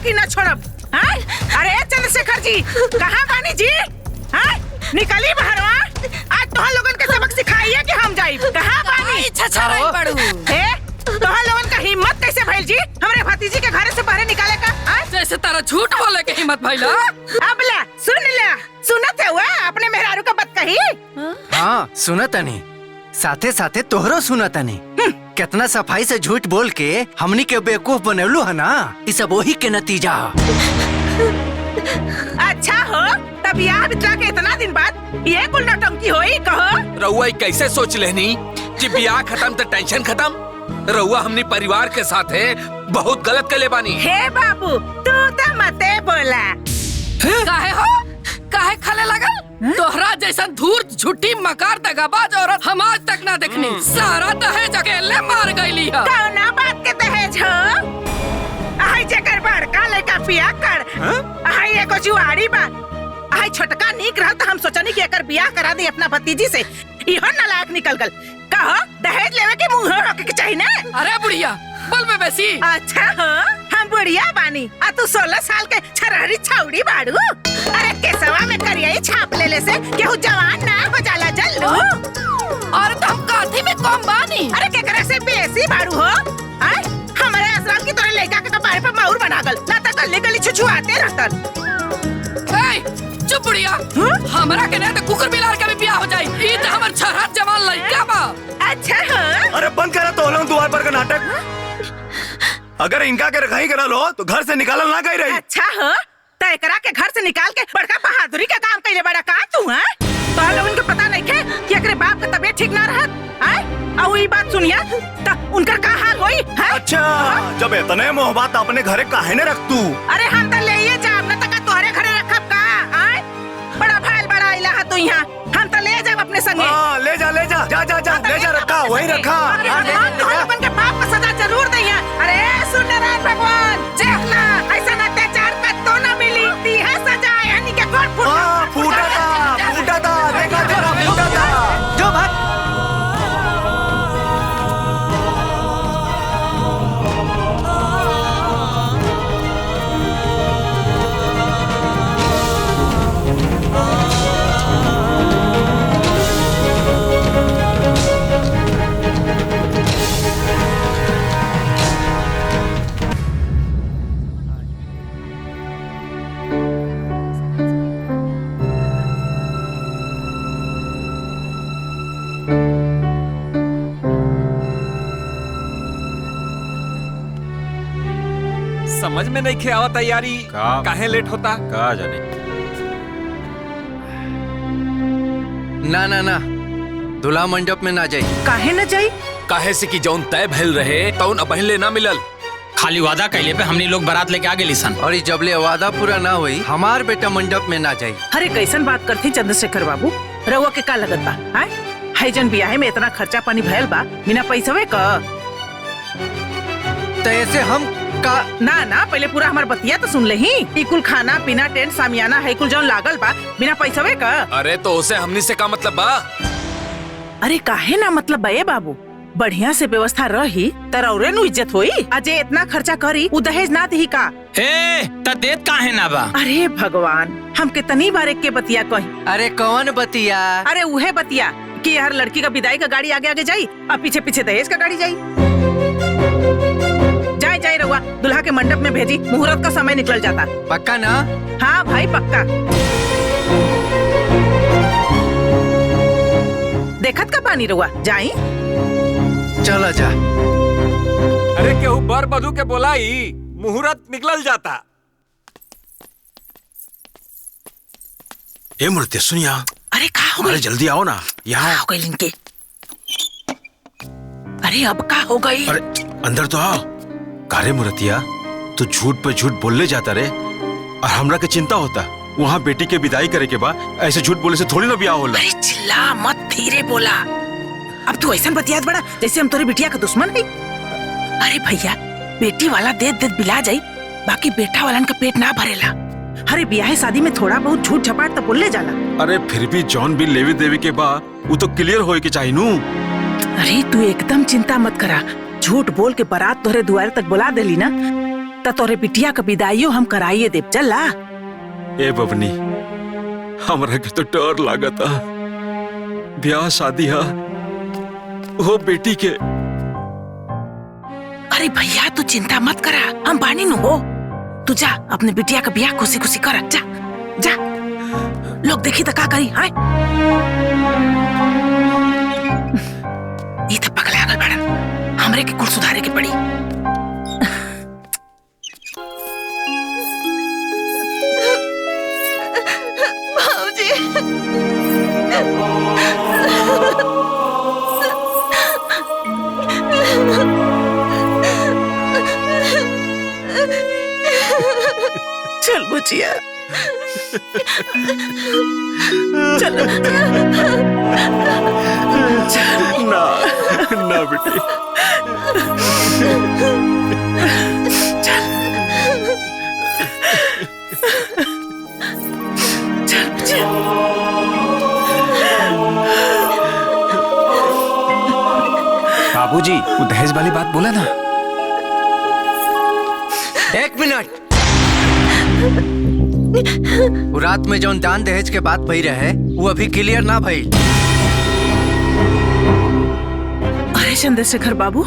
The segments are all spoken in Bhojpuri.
की न छोड़ब। हाँ? अरे चंद्रशेखर जी कहाँ बानी जी? हाँ? निकली बहरवा, आज तोहर लोगन के सबक सिखाइए कि हम जाई। कहाँ बानी? तोहर लोगन का हिम्मत कैसे भइल जी हमरे भतीजी के घर से बाहर निकाले का? जैसे तारा झूठ बोले के हिम्मत भइला। अब ला सुनत है हुआ अपने मेहरारू का बात कही। हाँ सुनत नहीं, साथे साथे तोहरो सुनत नहीं। कितना सफाई से झूठ बोल के हमनी के बेवकूफ बनौलू है ना, ये सब वही के नतीजा। अच्छा हो तब यहाँ बितला के इतना दिन बाद ये कुल नौटंकी होई कहो। रउआ कैसे सोच लेनी कि ब्याह खत्म तो टेंशन खत्म। रउआ हमनी परिवार के साथ है बहुत गलत कले बानी। हे बाबू तू तो मते बोला। काहे हो काहे खले लगल? तोहरा जैसा धूर्त झूठी मकार दगाबाज औरत हम आज तक ना देखनी। सारा दहेज अकेले मार गईली है। कौना बात के दहेज हो? आई जेकर बड़का लड़का बियाह कर, आई एगो जुआरी बा, आई छोटका नीक रहल तो हम सोचनी कि एकर बियाह करा दी अपना भतीजी से। इहो नालायक निकल गल। कहो दहेज लेवे के मुंह होके के चाहिए ना? अरे बुढ़िया बोल में बेसी। अच्छा हो हम बुढ़िया बानी आ तू 16 साल के छरहरी छौड़ी बाड़ू। अरे केसवा में करिया छाप ले से केहू जवान ना हो जाला जल्लू। और तुम काठी में कम बानी। अरे केकरा से बेसी बाड़ू हो? आय हमारे आश्रम की तरह लड़का के कपारे पर माउर बना गल ना त गली गली छुछुआते रहतन। चुप बुढ़िया, हमरा के नहीं तो कुकुर बिलार के भी ब्याह हो जाई। ई त हमर छरहर जवान लइका बा। अच्छा हो। अरे बंद करा तो द्वार पर का नाटक। अगर इनका के रखाई करा लो तो घर से निकालल ना गई रही। अच्छा हो तो एकरा के घर से निकाल के बड़का बहादुरी का काम कइले बड़ा का तू? हैं तो लोगन के पता नहीं खे कि एकरे बाप का तबीयत ठीक ना रहत। आय और ई बात सुनिया त उनकर का हाल होई? हैं अच्छा जब इतने मोहब्बत अपने घरे काहे ने रख तू? अरे हम तो ले जाब ना तक तोहरे घरे रखब का? आय बड़ा भाईल बड़ा इला है तू यहाँ, हम तो ले जाब अपने संगे। हाँ ले जा ले जा जा जा जा ले जा रखा वही रखा। अपन के बाप का सजा जरूर दैया। अरे सुन नारायण भगवान देखना ऐसा अत्याचार का तो ना मिली दी है सजा। यानी के कोट फूटा था देखा तेरा फूटा था। जो भाग समझ में नहीं खेवा तैयारी काहे लेट होता का जाने। ना ना ना दूल्हा मंडप में ना जाई। काहे न जाई? काहे से कि जौन तय भइल रहे तौन अबहिले ना मिलल। खाली वादा कैले पे हमनी लोग बारात लेके आ गेली सन। और जबले वादा पूरा ना हुई हमार बेटा मंडप में ना जाई। अरे कैसन बात करती चंद्रशेखर बाबू? रउआ के का लगत बा? हाय हाय जन बियाह में इतना खर्चा पानी भयल बा बिना पैसवे का? तो ऐसे हम का ना ना पहले पूरा हमार बतिया तो सुन ले ही। ई कुल खाना पीना टेंट सामियाना है कुल जौन लागल बा बिना पैसवे का? अरे तो उसे हमनी से का मतलब बा? अरे काहे ना मतलब बा बाबू? बढ़िया से व्यवस्था रही तरौरे नु इज्जत होई। अजय इतना खर्चा करी उ दहेज ना दी का? ए त देत काहे ना बा? अरे भगवान हम कितनी बार एक के बतिया कही। अरे कौन बतिया? अरे उहे बतिया कि हर लड़की का विदाई का गाड़ी आगे आगे जाई और पीछे पीछे दहेज का गाड़ी जाई। जाए जाए रहुआ दुल्हा के मंडप में भेजी, मुहूर्त का समय निकल जाता। पक्का ना? हाँ भाई पक्का। देखत का पानी रहुआ जाई। चला जा। अरे केहू बर बधू के बोलाई मुहूर्त निकल जाता। ए मूर्ति सुनिया। अरे का हो अरे गई? जल्दी आओ ना यहाँ। हो गई लिनके। अरे अब का हो गई? अरे अंदर तो आओ। कारे मूर्तिया तू झूठ पे झूठ बोलने जाता रे और हमरा के चिंता होता। वहाँ बेटी के विदाई करे के बाद ऐसे झूठ बोले से थोड़ी ना ब्याह होला। अरे चिल्ला मत, धीरे बोला। अब तू ऐसा बतियात बड़ा जैसे हम तोरी बिटिया का दुश्मन है। अरे भैया बेटी वाला देत देत बिला जाई, बाकी बेटा वालन का पेट ना भरेला। अरे ब्याह शादी में थोड़ा बहुत झूठ झपाट तो बोलने जाला। अरे फिर भी जॉन बिल लेवे देवे के बाद वो तो क्लियर होए के चाहिए नू। अरे तू एकदम चिंता मत करा, झूठ बोल के बारात तोहरे द्वार तक बुला देली ना त तोरे बिटिया का विदाइयो हम कराइए देव। चला ए बबनी, हमरा के तो डर लागता। ब्याह शादी हा वो बेटी के। अरे भैया तू चिंता मत करा, हम बानी नु हो। तू जा अपने बिटिया का ब्याह खुशी खुशी कर। जा जा, लोग देखी तो का करी। हाय ये तो पगला गल बड़न, हमरे के कुल सुधारे के पड़ी। चल बुचिया, चल ना ना बेटी। चल बुचिया। बाबूजी, वो दहेज वाली बात बोला ना। एक मिनट। वो रात में जौन दान दहेज के बात भई रहे वो अभी क्लियर ना भई। अरे चंद्रशेखर बाबू,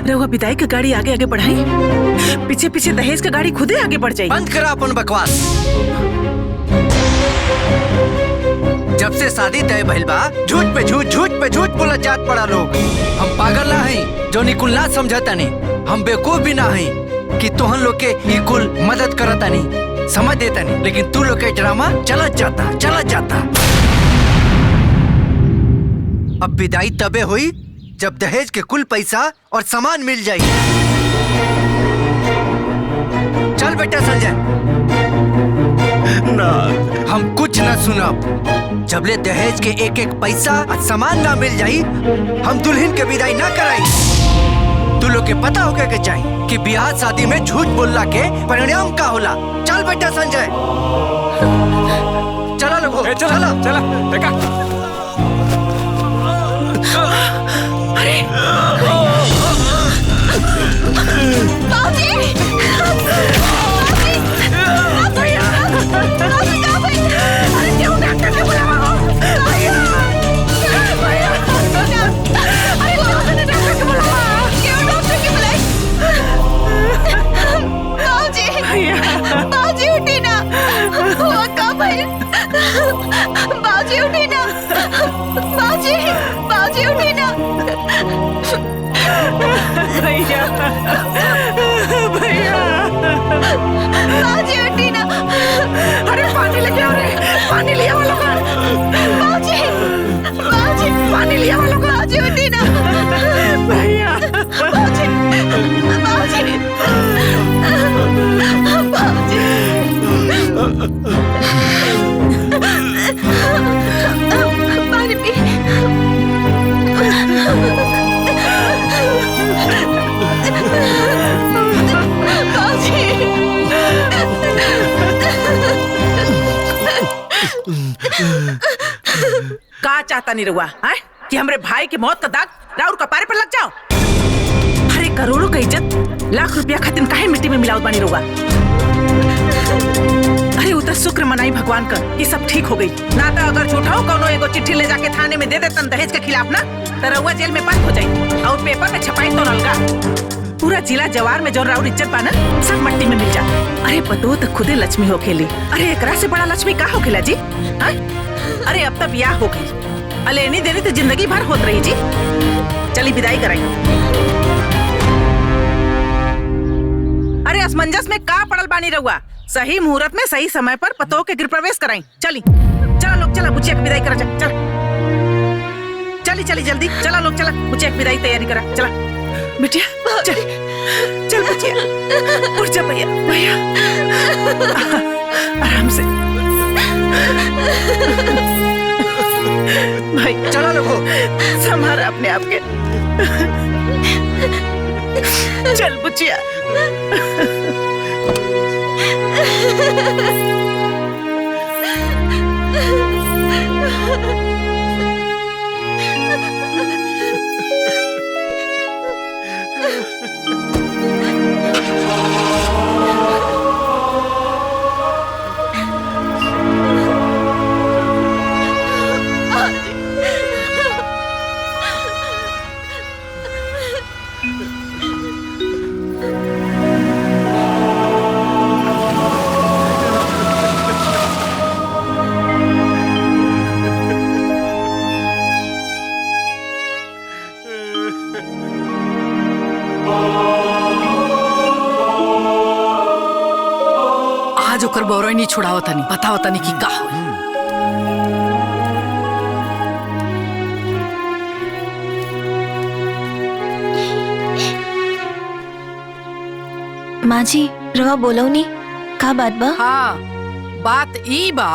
रहुआ विदाई की गाड़ी आगे आगे बढ़ाई, पीछे पीछे दहेज की गाड़ी खुदे आगे बढ़ जाएगी। बंद करा अपन बकवास। जब से शादी तय भइल बा, झूठ पे झूठ बोलत जात पड़ा लोग। हम पागल ना हई जो निकुल ना समझता नहीं, हम बेवकूफ भी ना हई कि तोहन लोग के ये कुल मदद करता नहीं, समझ देता नहीं। लेकिन तू लोग के ड्रामा चलत जाता। अब विदाई तबे हुई जब दहेज के कुल पैसा और सामान मिल जाए। चल बेटा संजय। ना, हम कुछ ना सुनब। जबले दहेज के एक एक पैसा और सामान ना मिल जाई, हम दुल्हन के विदाई ना कराई। तू लोग के पता होगा के चाहिए कि ब्याह शादी में झूठ बोलला के परिणाम का होला। चल बेटा संजय, चला लोगो, चला चला देखा। अरे बाजी उठी ना, हुआ का भाई? बाजी उठी ना, बाजी उठी ना। भैया बाजी उठी ना। अरे पानी लेके आओ रे, पानी लिया वालों का। बाजी पानी लिया वालों का। बाजी उठी ना। भैया बाजी पानी पी। का चाहता नहीं रहुआ है कि हमरे भाई की मौत का दाग राउर कपारे पर लग जाओ? अरे करोड़ों का इज्जत लाख रुपया खातिर काहे मिट्टी में मिलावत बानी रहुआ? अरे उतर शुक्र मनाई भगवान का ये सब ठीक हो गई। ना तो अगर झूठा हो कौनो एगो चिट्ठी ले जाके थाने में दे देतन दहेज के खिलाफ ना, तो रहुआ जेल में बंद हो जाई और पेपर में छपाई तो नलगा। पूरा जिला जवार में जो राउर इज्जत बा ना सब मट्टी में मिल जा। अरे पतो तो खुदे लक्ष्मी हो खेली। अरे एकरा से बड़ा लक्ष्मी का हो खेला जी? हा? अरे अब तक ब्याह हो गई, अलेनी देनी तो जिंदगी भर होत रही जी। चली विदाई कराई। अरे असमंजस में का पड़ल बानी रहुआ? सही मुहूर्त में सही समय पर पतो के गृह प्रवेश कराई। चली चला लोग, चला बुचिया की विदाई करा। चल चली जल्दी चला लोग, चला बुचिया की विदाई तैयारी करा। चला बिटिया चल चल बुचिया, उठ जा भैया आराम से। भाई चला लोगो, संभाल अपने आप के। चल बुचिया। आज ओकर बोरो नहीं छुड़ाओ तनी, बताओ तनी की का होई। माँ जी रवा बोलो नी का बात बा? हाँ, बात ई बा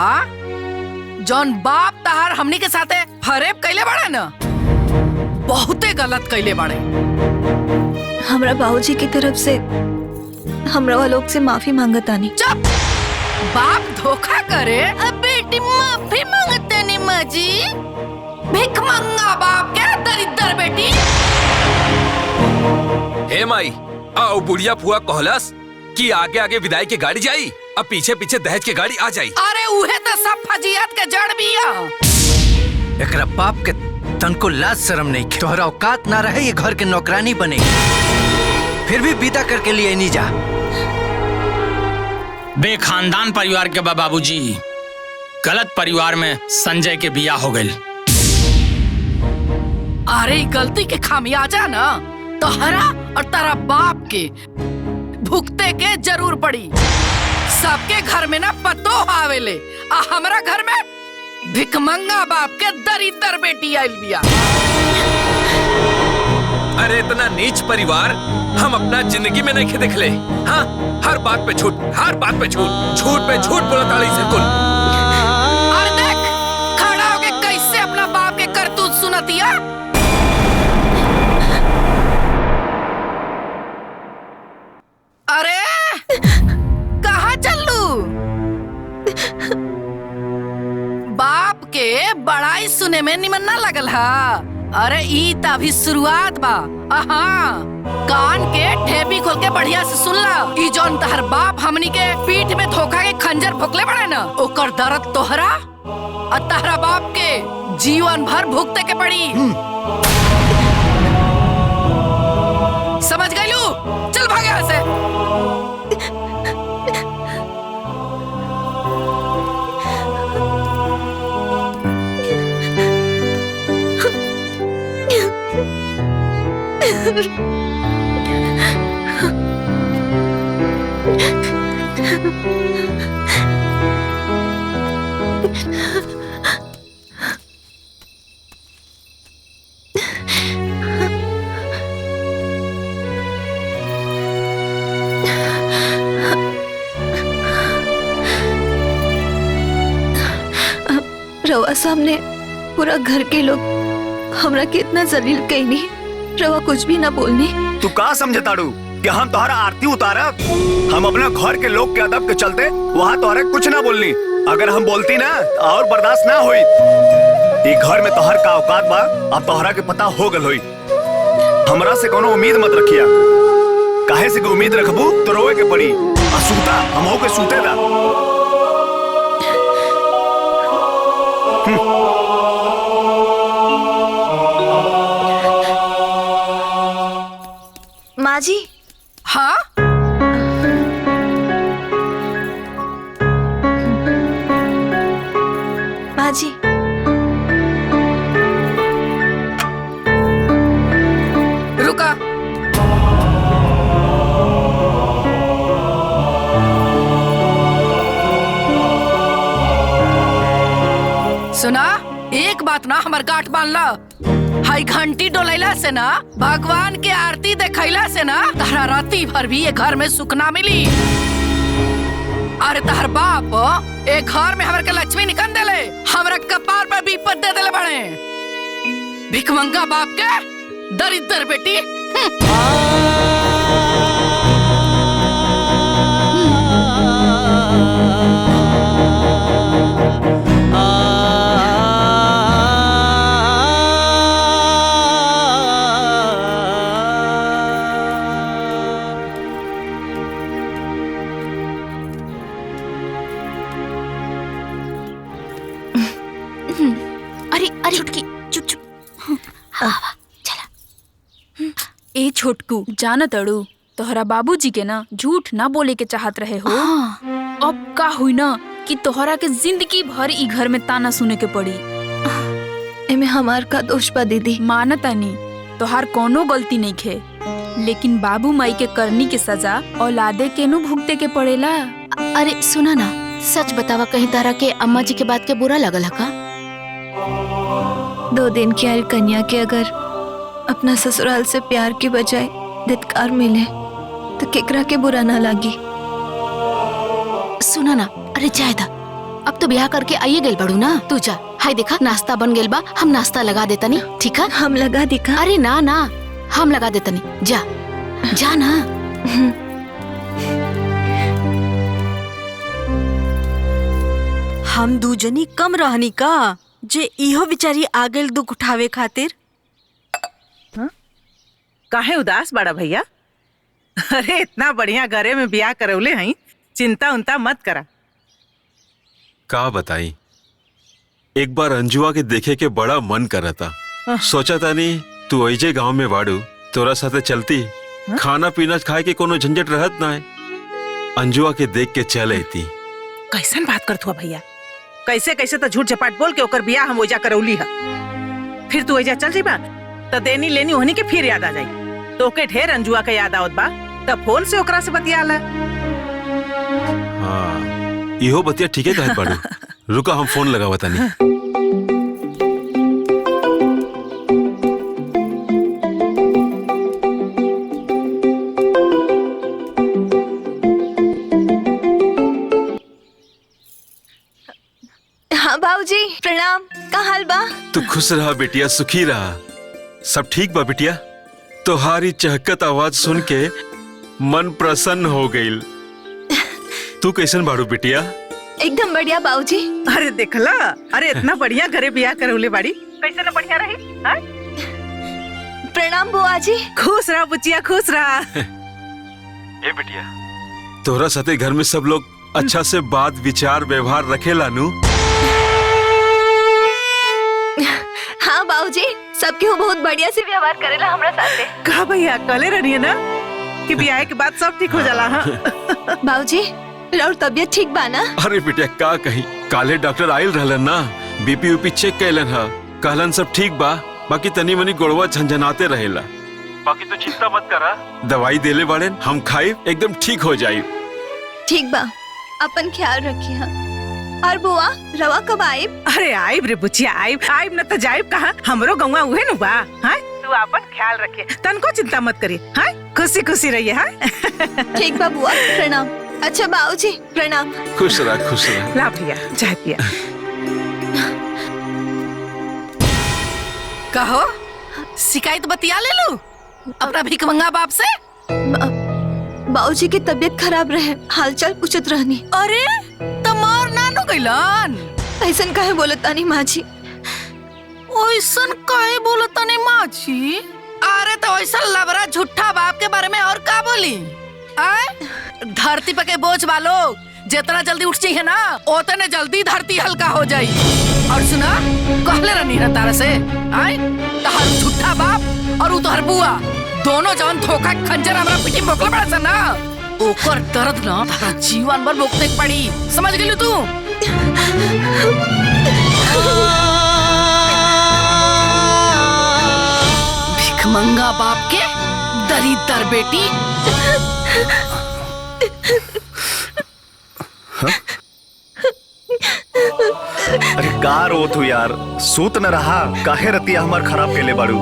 जौन बाप तहार हमनी के साथे फरेब कैले बाड़े न, बहुते गलत कैले बाड़े। हमरा बाबूजी की तरफ से हमरा लोग से माफी मांगतानी। चुप, बाप धोखा करे बेटी माफी मांगते नहीं माँ जी। भिख मंगा बाप के दरिद्र बेटी। हे माई, आओ बुढ़िया फुआ कहलस कि आगे आगे विदाई की गाड़ी जाई, अब पीछे पीछे दहेज की गाड़ी आ जाई। अरे उहे तो सब फजियत के जड़ बिया। एकरा बाप के तनको लाज शर्म नहीं, तोहरा औकात ना रहे ये घर के नौकरानी बने, फिर भी विदा करके लिए नहीं जा। बेखानदान परिवार के बाबूजी, गलत परिवार में संजय के बिया हो गई। अरे गलती के खामियाजा ना तोहरा और तारा बाप के भुगते के जरूर पड़ी। सबके घर में ना पतो आवेले, आ हमरा घर में भिखमंगा बाप के दरिद्र बेटी आइल बिया। अरे इतना नीच परिवार हम अपना जिंदगी में नहीं देख ले। हाँ, हर बात पे झूठ, हर बात पे झूठ, झूठ पे झूठ बोला ताड़ी से कुल। और देख खड़ा होके कैसे अपना बाप के करतूत सुनतिया। अरे कहाँ चलू? बाप के बड़ाई सुने में निमन ना लगल हा। अरे ई त अभी शुरुआत बा। कान के ठेपी खोल के बढ़िया से सुन ला। ई जौन तहर बाप हमनी के पीठ में धोखा के खंजर भोकले बड़े न, ओकर दर्द तोहरा और तहरा बाप के जीवन भर भुगते के पड़ी। समझ गइलू? चल भाग यहाँ से। रवा सामने पूरा घर के लोग हमरा के इतना जलील कईनी, रवा कुछ भी ना बोलनी। तू का समझे ताड़ू कि हम तोहरा आरती उतारा? हम अपना घर के लोग के अदब के चलते वहाँ तोहरा कुछ ना बोलनी। अगर हम बोलती ना तो और बर्दाश्त ना हुई। ये घर में तोहर का औकात बा, अब तोहरा के पता हो गल हुई। हमरा से कोनो उम्मीद मत रखिया, काहे से कि उम्मीद रखबू तो रोए के पड़ी। सूता हम हो के सूते दा। माँ जी। हाँ? माँ जी रुका। सुना, एक बात ना हमर गांठ बांध ला। हाई घंटी डोलैला से ना, भगवान के आरती देखैला से ना, तहरा राती भर भी ये घर में सुख ना मिली। अरे तहर बाप एक घर में हमर के लक्ष्मी निकल देले, हमरा कपार पर विपद दे देले बड़े। भिखमंगा बाप के दरिद्र बेटी। अरे अरे छुटकी चुप चुप। चला। ए छोटकू, जाना तड़ू तोहरा बाबूजी के ना झूठ ना बोले के चाहत रहे हो। अब का हुई ना कि तोहरा के जिंदगी भर ई घर में ताना सुने के पड़ी। एमे हमार का दोष बा दीदी? मानतानी तोहार कोनो गलती नहीं खे, लेकिन बाबू माई के करनी के सजा औलादे के नु भुगते के पड़ेला। अरे सुना ना, सच बतावा, कहीं तारा के अम्मा जी के बात के बुरा लगल है का? 2 दिन की आयु कन्या के अगर अपना ससुराल से प्यार के बजाय धिक्कार मिले तो केकरा के बुरा ना लगी। सुना ना, अरे जाए दा, अब तो ब्याह करके आइए गेल बड़ू ना, तू जा। हाय देखा नाश्ता बन गेल बा, हम नाश्ता लगा देता नहीं, ठीक है? हम लगा दिखा। अरे ना ना, हम लगा देता नहीं, जा जा ना। हम दूजनी कम रहनी का जे इहो बिचारी आ गेल दुख उठावे खातिर। काहे उदास बड़ा भैया? अरे इतना बढ़िया घरे में ब्याह करौले हई, चिंता उनता मत करा। का बताई, एक बार अंजुआ के देखे के बड़ा मन कर था। सोचा था नहीं तू ऐजे गांव में बाड़ू, तोरा साथे चलती, खाना पीना खाए के कोनो झंझट रहत ना है। अंजुआ के देख के चल आती। कैसन बात करत हुआ भैया? कैसे कैसे तो झूठ झपाट बोल के ओकर बियाह हम ओजा करौली है। फिर तू ओजा चल जीबा तो देनी लेनी होनी के फिर याद आ जाई। तो के ढेर अंजुआ के याद आवत बा, तब फोन से ओकरा से बतियाला। हाँ, इहो बतिया ठीके कहत बाड़ू। रुका हम फोन लगावा तनी। हाँ बाबूजी प्रणाम, का हाल बा? तू खुश रहा बेटिया, सुखी रहा। सब ठीक बा बेटिया? तोहारी चहकत आवाज सुन के मन प्रसन्न हो गईल। तू कैसन बाड़ू बेटिया? एकदम बढ़िया बाबूजी। अरे देखला, अरे इतना बढ़िया घरे बियाह करौले बाड़ी, कैसे न बढ़िया रही। हाँ? प्रणाम बुआ जी। खुश रहा बुचिया, खुश रहा। ए बेटिया, तोहरा साथे घर में सब लोग अच्छा से बात विचार व्यवहार रखेला नु? हाँ बाबूजी, सबके वो बहुत बढ़िया से व्यवहार करेला हमरा साथे। कहा भैया कहले रही है ना कि ब्याह के बाद सब ठीक हो जाला। हाँ बाबूजी, और तबियत ठीक बा ना? अरे बेटिया का कहीं, काले डॉक्टर आयल रहलन ना, बीपी उपी चेक कैलन हा, कहलन सब ठीक बा, बाकी तनी मनी गोड़वा झंझनाते रहेला। बाकी तो चिंता मत करा, दवाई देले बाड़े, हम खाई एकदम ठीक हो जाई। ठीक बा, अपन ख्याल रखिए। हाँ। और बुआ रवा कब आइब? अरे आइब रे बुचिया, आइब आइब न तो जाइब कहाँ, हमरो गौवा उहे नु बा। हाँ तू अपन ख्याल रखे, तनको चिंता मत करिए। हाँ खुशी खुशी रहिए। हाँ ठीक बा बुआ, प्रणाम। अच्छा बाबूजी प्रणाम। खुश रह, खुश रह। ला भैया चाय पिया। कहो, शिकायत बतिया ले लू अपना भीख मंगा बाप से? बाबूजी की तबीयत खराब रहे, हालचाल पूछत रहनी। अरे तो मार नानू गइलन? ऐसन काहे बोलतानी माँ जी? ओइसन काहे बोलतानी माँ जी? अरे तो ऐसा लबरा झूठा बाप के बारे में और का बोली? आए धरती पे के बोझ वालो जितना जल्दी उठ जाइए ना, उतने जल्दी धरती हल्का हो जाई। और सुना, कहले रहनी ना तारा से, आए तहार झूठा बाप और तोहर बुआ दोनों जवन धोखा खंजर हमरा पीठी मोकला पड़ा सा ना, ओकर दर्द ना तारा जीवन भर भोगते पड़ी। समझ गेली तू? भिखमंगा बाप के दरिद्र बेटी। अरे का रोत हो यार, सूत न रहा, काहे रतिया हमार खराब केले बाड़ू।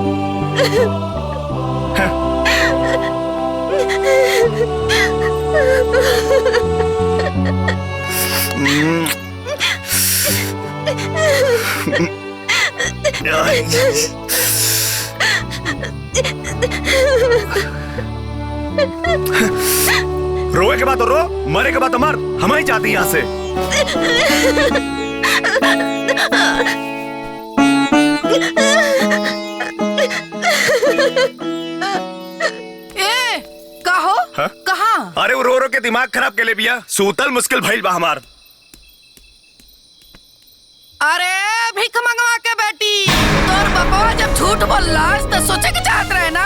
रोए के बाद तो रो, मरे के बाद तो मर, हम ही चाहती यहाँ से। कहो कहाँ? अरे वो रो रो के दिमाग खराब के ले बिया, सूतल मुश्किल भइल बा हमार। अरे भीख मंगवा के बेटी, तोर बाबा जब झूठ बोललास तो सोचे के चाहत रहे ना।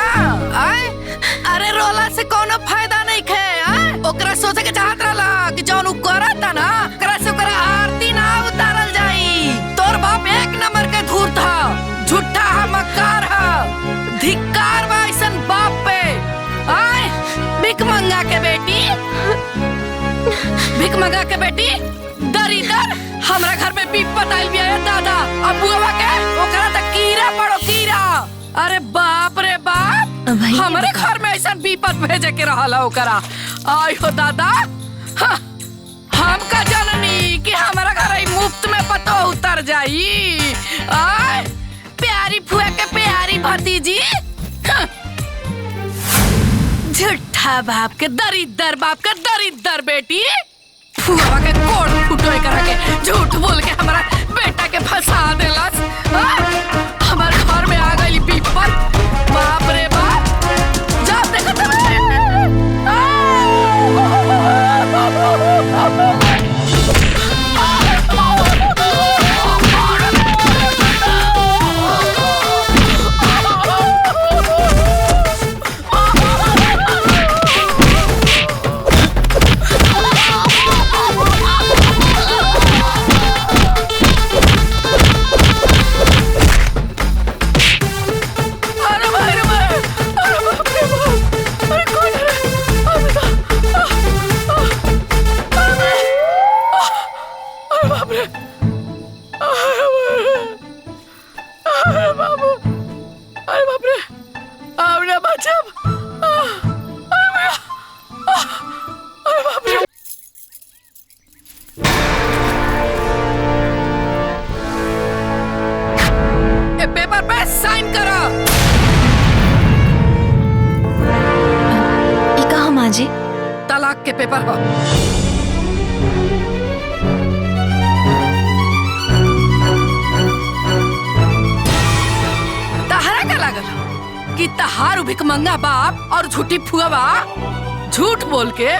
आए अरे रोला से कोनो फायदा नहीं खे। ओकरा सोचे के चाहत रहला कि जौन उ करता ना, ओकरा से ओकरा आरती ना उतारल जाई। तोर बाप एक नंबर के धूर्त था, झूठा है, मक्कार है, धिक्कार बा ऐसन बाप पे। आए भीख मंगा के बेटी, भीख भीख मंगा के बेटी दरिदर हमरा घर में विपत आइल बिया है दादा। अब बुआ के ओकरा त कीड़ा पड़ो कीड़ा। अरे बाप रे बाप, हमारे घर में ऐसा विपत भेजे के रहला ओकरा। आई हो दादा, हाँ, हम का जननी कि हमारा घर ही मुफ्त में पतो उतर जाई। आय प्यारी फुआ के प्यारी भतीजी, हाँ। झूठा बाप के दरिद्र बेटी, फुआ के कोड़ फुटो करा के झूठ बोल के हमारा बेटा के फंसा देलस। हमारे घर में आ गई विपत, बाप रे बाप। जब देखो पेपर पे साइन करो। ये कहा माँ जी? तलाक के पेपर हो। तहरा का लागल कि तहार भिखमंगा बाप और झूठी फुआ बा झूठ बोल के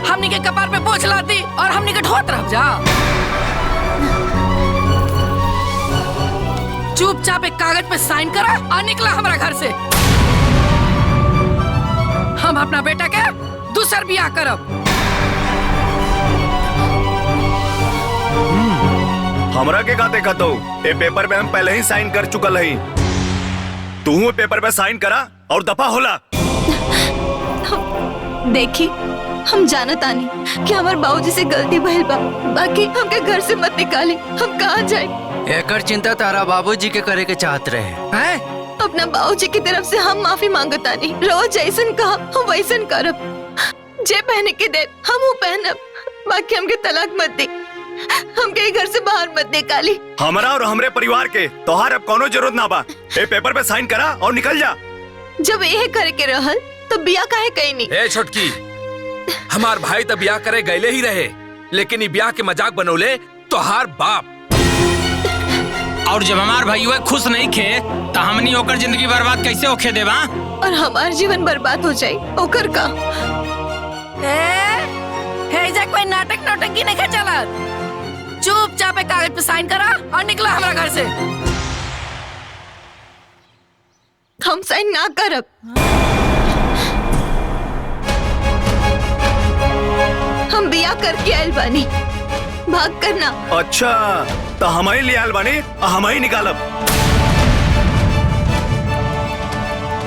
हमनी के कपार पे बोझ लाती और हमनी के ढोत रह जा। चुपचाप एक कागज पे साइन करा और निकला हमारा घर से। हम अपना बेटा के दूसर बियाह करब। हमरा के का देखा तो ए पेपर पे हम पहले ही साइन कर चुकल हई। तू पेपर पे साइन करा और दफा होला। देखी, हम जानत आनी कि हमार बाबूजी से गलती भइल बा, बाकी हमके घर से मत निकाली। हम कहाँ जाए? एकर चिंता तारा बाबूजी के करे के चाहत रहे हैं? अपना बाबूजी की तरफ से हम माफी मांगतानी। रोज जैसन कहा हम वैसन करब। जे पहने के दे हम वो पहनब, बाकी हमके तलाक मत दी। हमके घर से बाहर मत निकाली। हमरा और हमरे परिवार के तोहार अब कोनो जरूरत ना बा। ए पेपर पे साइन करा और निकल जा। जब यह करे के रहल तो बिया काहे कहीं नहीं? ए छोटकी, हमार भाई तो ब्याह करे गए ही रहे, लेकिन ये ब्याह के मजाक बनौले तोहार बाप। और जब हमार भाई खुश नहीं खे तो हमनी ओकर जिंदगी बर्बाद कैसे होखे देवा? और हमार जीवन बर्बाद हो जाए ओकर का? कोई नाटक नौटंकी नहीं चला। चुपचाप एक कागज पे साइन करा और निकला हमारा घर से। हम साइन ना करब। हम बिया करके आयल बानी, भाग करना। अच्छा, तो हम ही ले आयल बानी, हम ही निकालब।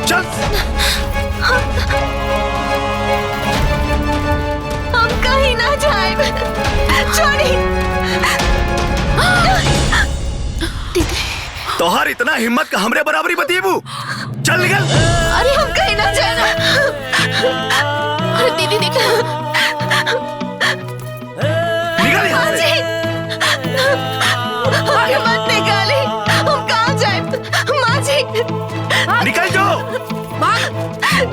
चल। हम कहीं ना जाए। छोड़ी। तोहार इतना हिम्मत का हमरे बराबरी बतीबू। चल निकल। अरे हम कहीं ना जाना। अरे दीदी देखो। निकल यहाँ से। अरे मत निकाली। हम कहाँ जाए? माँ जी। निकल जो।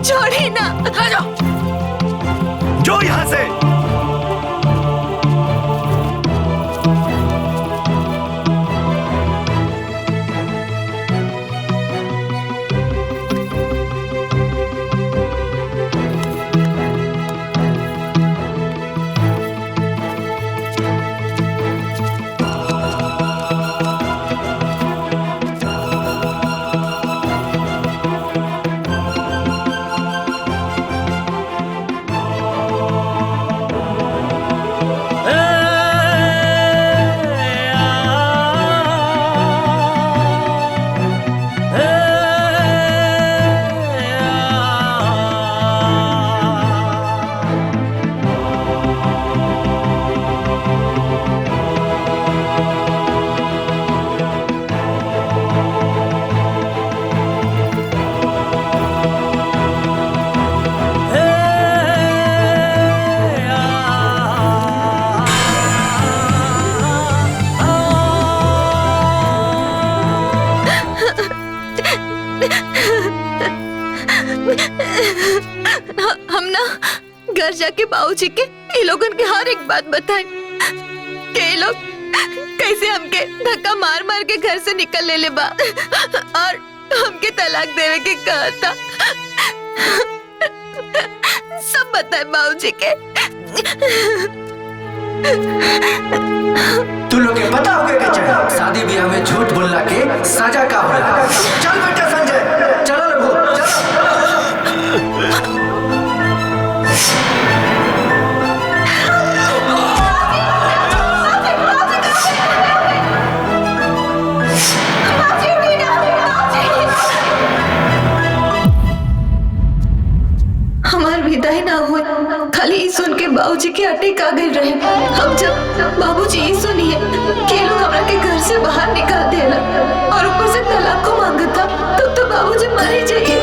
छोड़ी ना। जो यहाँ से। बाबूजी के ये लोगन के हर एक बात बताए कि ये लोग कैसे हमके धक्का मार मार के घर से निकल ले बा और हमके तलाक देवे के कहा था। सब बताए बाबूजी के। तू लोग के पता होगा कि चाहिए शादी ब्याह में झूठ बोलना के सजा का होला। चल बेटा संजय, चलो लोगो, चलो। हमार विदाई ना हुई, खाली ई सुन के बाबूजी के अटैक आ गए रहे। हम जब बाबूजी ई सुनिए कि लोग हमरा के घर से बाहर निकाल देला और ऊपर से तलाक को मांगता तो बाबूजी मर ही जाइए।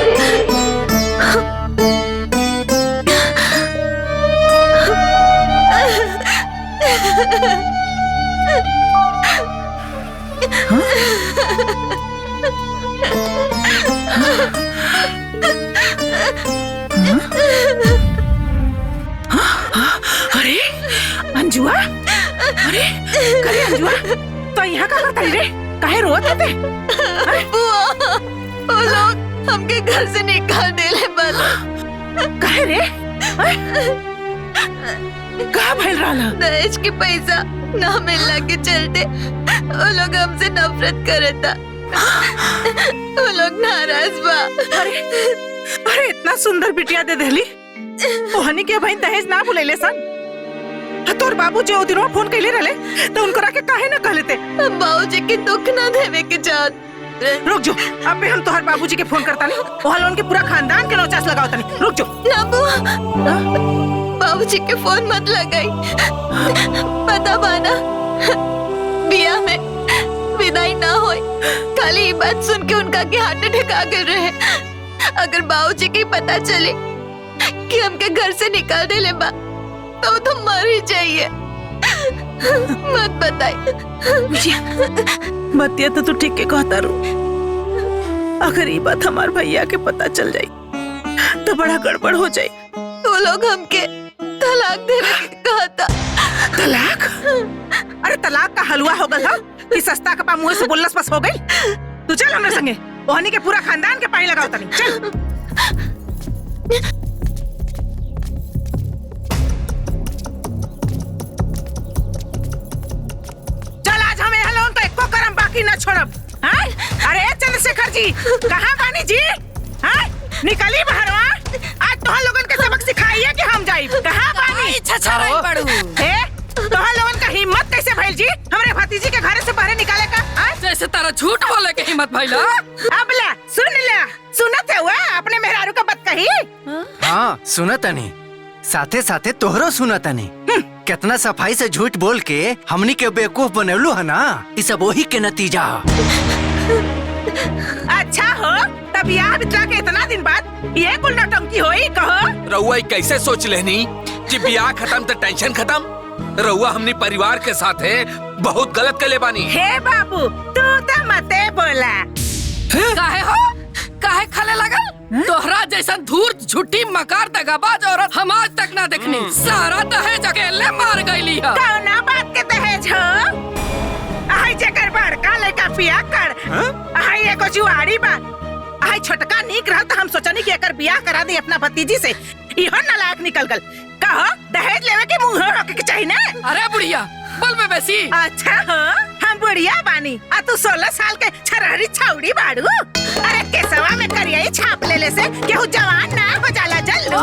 अरे अंजुआ, अरे करे अंजुआ, तो यहाँ का करता रे? काहे रोत थे? बुआ, वो लोग हमके घर से निकाल देले बाला। काहे रे? कहाँ भइल रहला? दहेज के पैसा ना मिलने के चलते वो लोग हमसे नफरत करता। वो लोग नाराज बा। अरे इतना सुंदर बिटिया दे देली, ओहनी के भाई दहेज ना बुलेले सन। तोर बाबूजी ओ दिनवा फोन कइले रहले तो उनको राके काहे ना कहले ते? बाबूजी के दुख ना देवे के चाहत। रुक जो, अबे हम तोहर बाबूजी के फोन करता नहीं, ओहल उनके पूरा खानदान के नौचास लगाओ तनी। रुक जो। ना बुआ, बाबूजी के फोन मत लगाई। पता बाना बिया में विदाई ना होई, खाली ये बात सुन के उनका के हार्ट अटैक आ गए रहे। अगर बाबूजी की पता चले कि हमके घर से निकाल दे ले बा तो तुम मर ही जाइए। मत बताई। बतिया तो तू ठीक के कहता रू। अगर ये बात हमार भैया के पता चल जाई तो बड़ा गड़बड़ हो जाई। वो लोग हमके तलाक देने के कहा था। तलाक? अरे तलाक का हलवा हो गया कि सस्ता कपा मुंह से बोलस बस हो गई। तू चल हमरे संगे, ओहनी के पूरा खानदान के पानी लगाओ तनी। चल। न छोड़ब। हाँ? अरे चंद्रशेखर जी, कहाँ बानी जी? हाँ? निकली बहरवा, आज तोहर लोगन के सबक सिखाइए कि हम जाइब। कहाँ बानी? तोहर लोगन का हिम्मत कैसे भइल जी हमरे भतीजी के घर से बाहर निकाले का? जैसे तारा झूठ बोले के हिम्मत भइल। अब ला, सुनत है हुआ अपने मेहरारू का बात कही? हाँ सुनत नहीं, साथे साथे तोहरो सुनत नहीं। कितना सफाई से झूठ बोल के हमनी के बेवकूफ बनवलू है ना, ये सब वही के नतीजा। अच्छा हो, तब यहाँ बितला के इतना दिन बाद ये कुल नौटंकी होई कहो? रउआ कैसे सोच लेनी कि ब्याह खत्म तो टेंशन खत्म? रउआ हमनी परिवार के साथ है बहुत गलत कर ले बानी। हे बाबू, तू तो मते बोला। काहे हो? काहे खले लगल? तोहरा जैसन धूर्त झूठी मकार दगाबाज औरत हम आज तक ना देखनी। सारा दहेज अकेले मार गईली है। कौना बात के दहेज हो? आई जेकर बड़का लड़का बियाह कर, आई एको जुआड़ी बा, आई छोटका नीक रहा तो हम सोचनी कि एकर बियाह करा दी अपना भतीजी से। इहो नालायक निकल गल। कहो दहेज लेवे के मुंह रोके के चाहिए ना? अरे बुढ़िया, बोल में बेसी। अच्छा हो, हम बुढ़िया बानी आ तू 16 साल के छरहरी छौड़ी बाड़ू। अरे केसवा में करियाई छाप लेले से केहू जवान ना हो जाला जल्लू।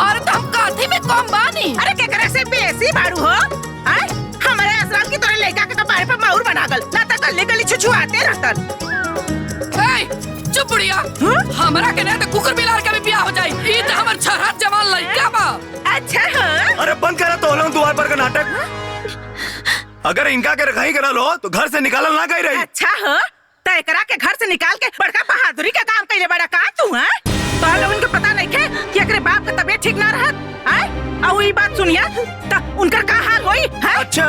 और तुम काथी में कम बानी? अरे केकरा से बेसी बाड़ू हो? आय हमारे आश्रम की तोरे लड़का के कपारे पे माउर बना गल, ना त गली गली छुछुआते रहतन। चुप बुढ़िया, हमरा के नहीं तो कुकुर बिलार का भी ब्याह हो जाई। ई त हमर छरहर जवान लड़का बा। अच्छा हो? अरे बंद करा तो लोग द्वार पर का नाटक। अगर इनका के रखाई करा लो तो घर से निकालल ना गई रही। अच्छा हो, तय करा के घर से निकाल के बड़का बहादुरी का काम कइले बड़ा का तू? हैं तो लोगन के पता नहीं के कि एकरे बाप का तबीयत ठीक ना रहत। आय और ई बात सुनिया त उनकर का हाल होई? हैं अच्छा,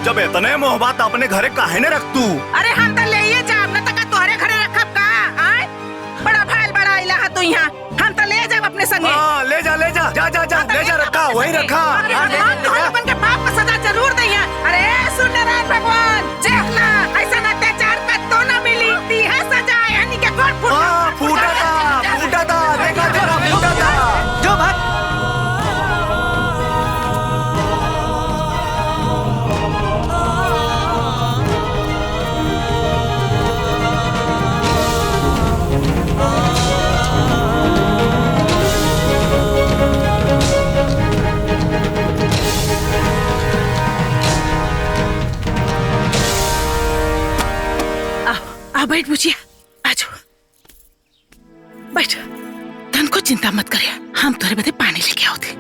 जब इतने मोहब्बत अपने घरे काहे ने रख तू? अरे हम त लेइए जाब, न त का तोहरे घरे रखब का? आय बड़ा भाईल बड़ा इला ह तू यहाँ, हम त ले जाब अपने संगे। हाँ, ले जा जा जा जा ले जा, रखा वही रखा। अरे भगवान तुहन के पाप का सजा जरूर दैया। अरे सुन नारायण भगवान, देखना ऐसा अत्याचार का तो न मिली। दिया सजा यानी के कौन फूटा था, देखा फूटा था। जो भाग। बैठ बुचिया, आजो बैठ। धन को चिंता मत करिया, हम तोरे बदे पानी लेके आओ थे।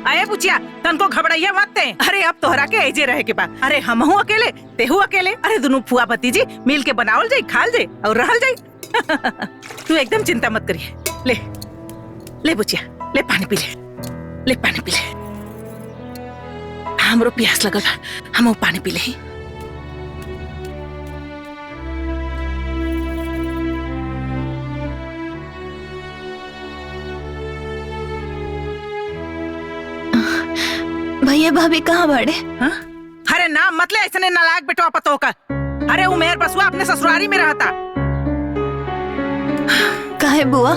अरे बुचिया, तन को घबराइया मत ते। अरे अब तोहरा के ऐजे रहे के बाद। अरे हमहू अकेले, तेहू अकेले। अरे दोनों फुआ भतीजी मिल के बनावल जाई, खाल जाई और रहल जाई। तू एकदम चिंता मत करिए। ले ले बुचिया, ले पानी पी ले, ले पानी पी ले। हमरो प्यास लगल बा, हम पानी पी ले। भैया भाभी कहाँ बड़े? हाँ? अरे ना मतलब ऐसे नालायक बेटवा पतो का। अरे उमेर बसुआ अपने ससुरारी में रहता। काहे बुआ?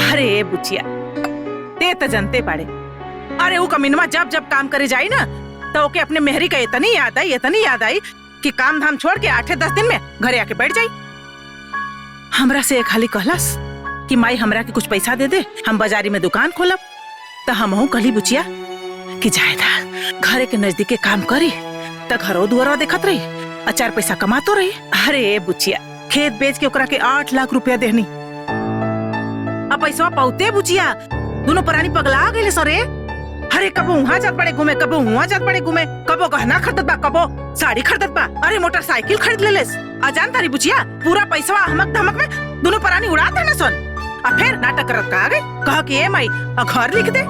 अरे बुचिया, ते तो जनते पाड़े। अरे वो कमीनवा जब जब काम करे जाई ना तो ओके अपने मेहरी का इतनी याद आई कि काम धाम छोड़ के 8-10 दिन में घरे आके बैठ जाई। हमरा से एक हाली कहलस कि माई हमरा के कुछ पैसा दे दे, हम बाजारी में दुकान खोलब। तो हमहू कहली बुचिया कि जायदा घरे के नजदीक के काम करी तो घरो दुआरा देखत रही, 4 पैसा कमातो रही। अरे बुचिया, खेत बेच के ओकरा के 8 लाख रुपया देहनी। अब पैसा पाउते बुचिया, दोनों प्राणी पगला गए सरे। अरे कबो वहाँ जात पड़े घूमे, कबो वहाँ जात पड़े घूमे, कबो गहना खरीदत बा, कबो साड़ी खरीदत बा, अरे मोटरसाइकिल खरीद लेलेस। अजान तारी बुचिया, पूरा पैसा हमक धमक में दोनों प्राणी उड़ाते न सन। और फिर नाटक करत का आगे कह कि ए माई घर लिख दे।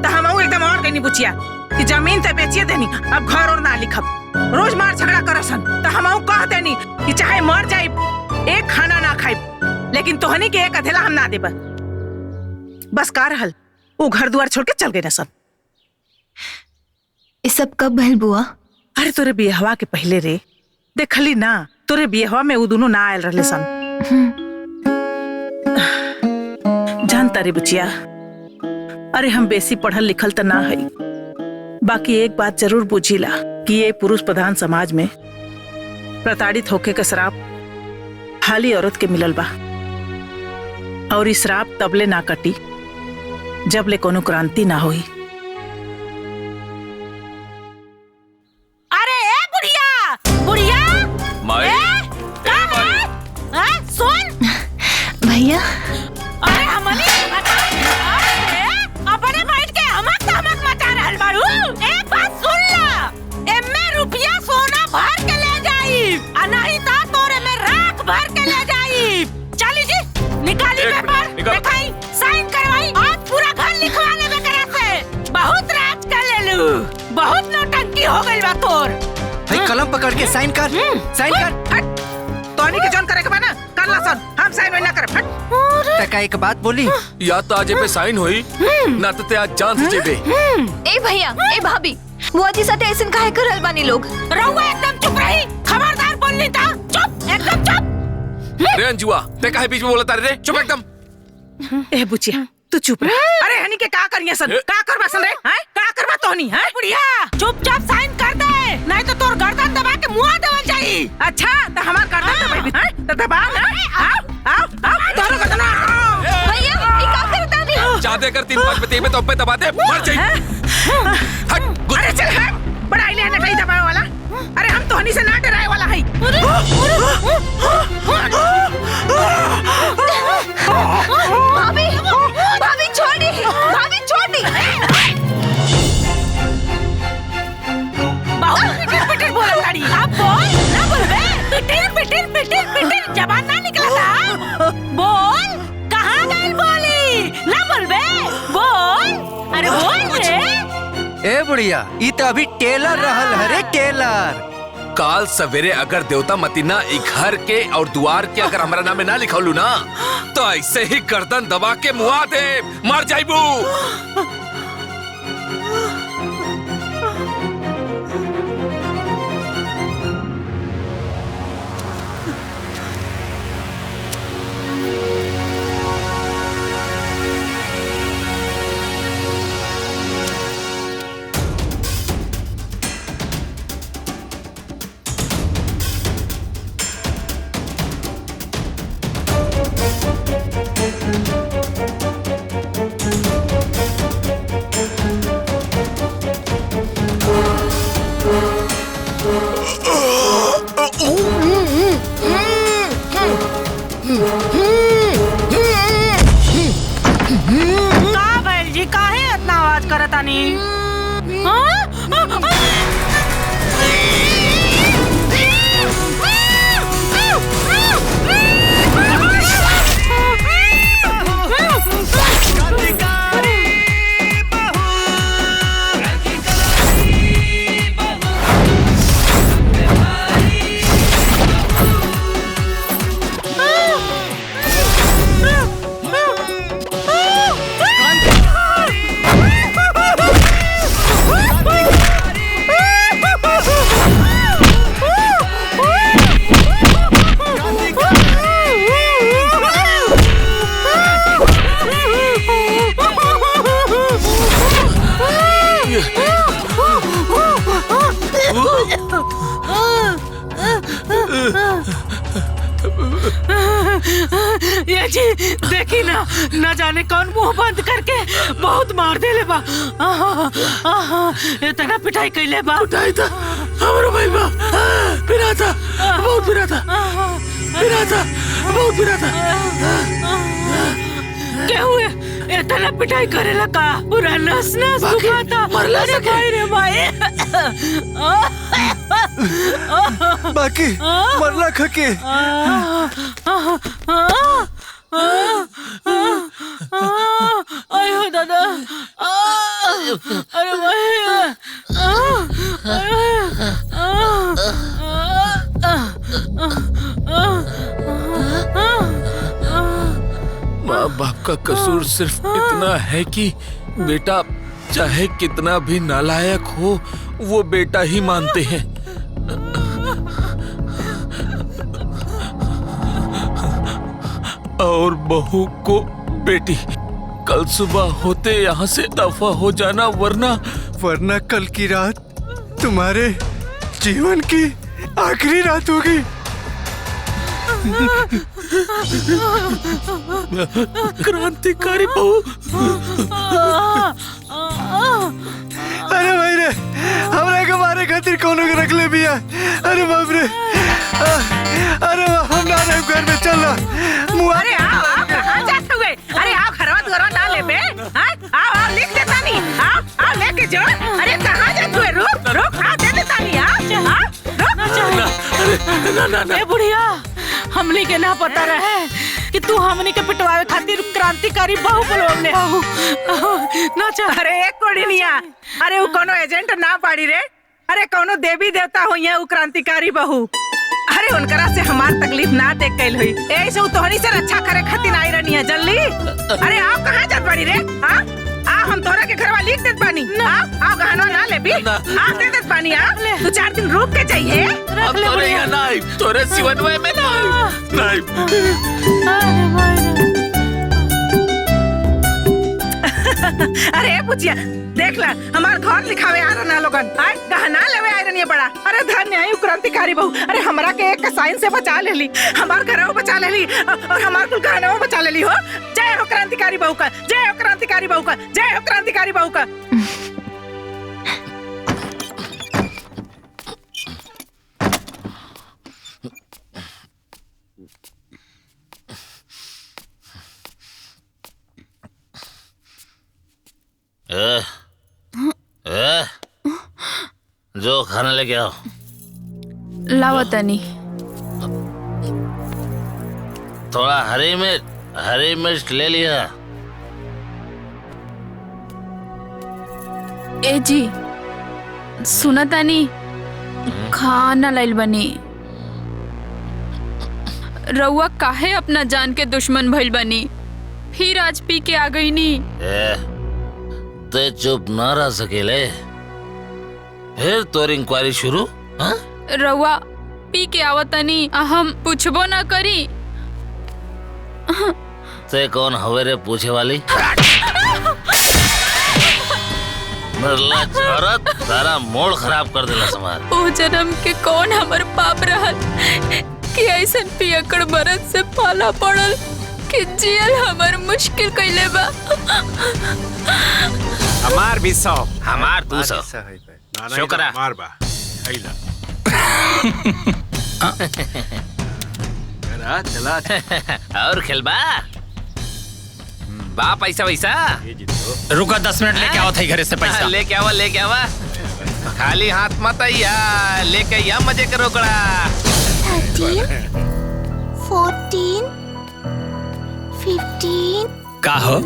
तो हम एकदम और कहनी बुचिया कि जमीन ते बेचिए देनी, अब घर और ना लिखब। रोज मार झगड़ा करसन तो हम कह देनी कि चाहे मर जाए एक खाना ना खाए, लेकिन तोहनी के एक अधेला हम ना देब। बस का रहल, वो घर द्वार छोड़ के चल गए न सन। ये सब कब भइल बुआ? अरे तोरे बियाहवा के पहले रे, देखली ना तोरे बियाहवा में वो दोनों ना आयल रहले सन। जानता रे बुचिया, अरे हम बेसी पढ़ल लिखल तो ना है, बाकी एक बात जरूर बुझीला कि ये पुरुष प्रधान समाज में प्रताड़ित होके का श्राप खाली औरत के मिलल बा। और इस श्राप तबले ना कटी जब ले कोनो क्रांति ना हुई। अरे ए बुढ़िया, बुढ़िया माई, सुन भैया। अरे हमनी अपने बैठ के हमक मचा रहल बाड़ू। एक बात सुन ला, एमे रुपया सोना भर के ले जाई, आ नहीं ता तोरे में राख भर के ले जाई। चली जी, निकाली पेपर, दिखाई, साइन करवाई, आज पूरा घर लिखवा लेबे करे से। बहुत राज कर लेलू, बहुत नौटंकी हो गइल बा तोर। भाई कलम पकड़ के साइन कर, साइन कर। तोनी के जॉन करे के बा ना, कर ला सन, हम साइन ना करे। फट तका एक बात बोली, या तो आज पे साइन हुई ना तो ते आज जान से जेबे। ए भैया, ए भाभी, बुआ जी साथे ऐसन काहे करल बानी लोग? रहुआ एकदम चुप रही, खबरदार बोलनी था। चुप, एकदम चुप। अरे अंजुआ, ते काहे बीच में बोलता रे? चुप एकदम। ए बुचिया, तू चुप रह। अरे हनी के का करिया सन, का करबा सन रे? हैं? का करबा तोनी? हैं? बुढ़िया, चुपचाप साइन कर दे, नहीं तो तोर गर्दन दबा के मुंह देवल जाई। अच्छा, तो हमार गर्दन दबाई, हैं? तो दबा ना। आओ, तोरो गर्दन आओ। भैया, ये का करता नी? चाहते कर 3-5 पे तो पे दबा दे, मर जाई। हट, अरे चल हट, बड़ाई ले नकली दबावे वाला। अरे हम तो हनी से ना डराए वाला है। भाभी, भाभी छोड़ी, भाभी छोड़ी। बहुत पिटिर बोल ताड़ी। अब बोल, ना बोल बे। पिटिर जबान ना निकला था। बोल, कहाँ गइल बोली? ना बोल बे, बोल। अरे बोल रे। ए बुढ़िया, ई तो अभी टेलर रहल हरे, टेलर। काल सवेरे अगर देवता मतीना ई घर के और द्वार के अगर हमारा नामे ना लिखौलू ना तो ऐसे ही गर्दन दबा के मुआ दे, मर जाइबू। का भैल जी काहे इतना आवाज करतानी? ये जी देखी ना, न जाने कौन मुंह बंद करके बहुत मार देले बा। इतना पिटाई कैले बा। पिटाई था हमरो भाई बा, पिरा था बहुत, पिरा था, पिरा था बहुत, पिरा था। क्या हुए? इतना पिटाई करेला का? पूरा नस नस दुखाता। मरला अरे भाई रे भाई। बाकी मरला खके। आयो दादा। अरे भाई। माँ बाप का कसूर सिर्फ इतना है कि बेटा चाहे कितना भी नालायक हो वो बेटा ही मानते हैं। और बहू को बेटी। कल सुबह होते यहाँ से दफा हो जाना, वरना कल की रात तुम्हारे जीवन की आखिरी रात होगी। क्रांतिकारी बहू। अरे भाई रे, हमरा के मारे खातिर कोनो के रख ले बिया। अरे बाप रे। अरे हम ना रहे घर में, चल मुआ। अरे आओ कहाँ जाते हुए? अरे आओ घरवा दुआरा ना ले बे। आओ लिख देता नहीं। आओ लेके जो। अरे कहाँ जाते हुए? रुक दे देता नहीं। रुक। ए बुढ़िया, हमनी के ना पता रहे कि तू हमनी के पिटवावे खातिर क्रांतिकारी बहू बोलवले हो। ना चल। अरे एक कोड़िनिया, अरे वो कोनो एजेंट ना पाड़ी रे। अरे कोनो देवी देवता हो यहाँ क्रांतिकारी बहू। अरे उनकरा से हमार तकलीफ ना देख कैल हुई। ऐसे तोहनी से रक्षा करे खातिर आई रहनी है जल्दी। अरे आप कहाँ जात बाड़ी रे? हम तोरा के घरवा लिख देत बानी। आओ गहनवा ना ले भी। आप दे देत बानी। तू 4 दिन रुक के जाइए। अब तोरे यहाँ नाई, तोरे सिवनवे में नाई। अरे पूछिया देख ला, हमार घर लिखावे आ रहा लोगन। गहना लेवे आ रही बड़ा। अरे धन्य है क्रांतिकारी बहू। अरे हमरा के एक साइन से बचा लेली, हमार घरवा बचा लेली और हमार कुल गहनवा बचा लेली हो। जय हो क्रांतिकारी बहू का, जय हो क्रांतिकारी बहू का, जय हो क्रांतिकारी बहू का। जो खाना लेके आओ। लावतनी। थोड़ा हरी मिर्च ले लिया। ए जी सुना तानी, खाना लाइल बनी। रउआ काहे अपना जान के दुश्मन भइल बनी? फिर आज पी के आ गई नी। ते चुप न रह सकेले, फिर तोर इंक्वायरी शुरू। हाँ? रउआ पी के आवतनी, हम पूछबो ना करी। ते कौन हवे रे पूछे वाली? मरला औरत सारा मोड़ खराब कर देला समार। ओ जन्म के कौन हमर पाप रहल कि ऐसन पियकड़ बरत से पाला पड़ल कि जियल हमर मुश्किल कइले बा। हमार भी 100, हमार 200। शुक्रा मार बा आइला चला और खेलबा बा पैसा वैसा। रुका 10 मिनट लेके आओ थे घरे से पैसा। लेके आवा खाली हाथ मत आइया, लेके आइया मजे करो कड़ा। 13, 14, 15। का हो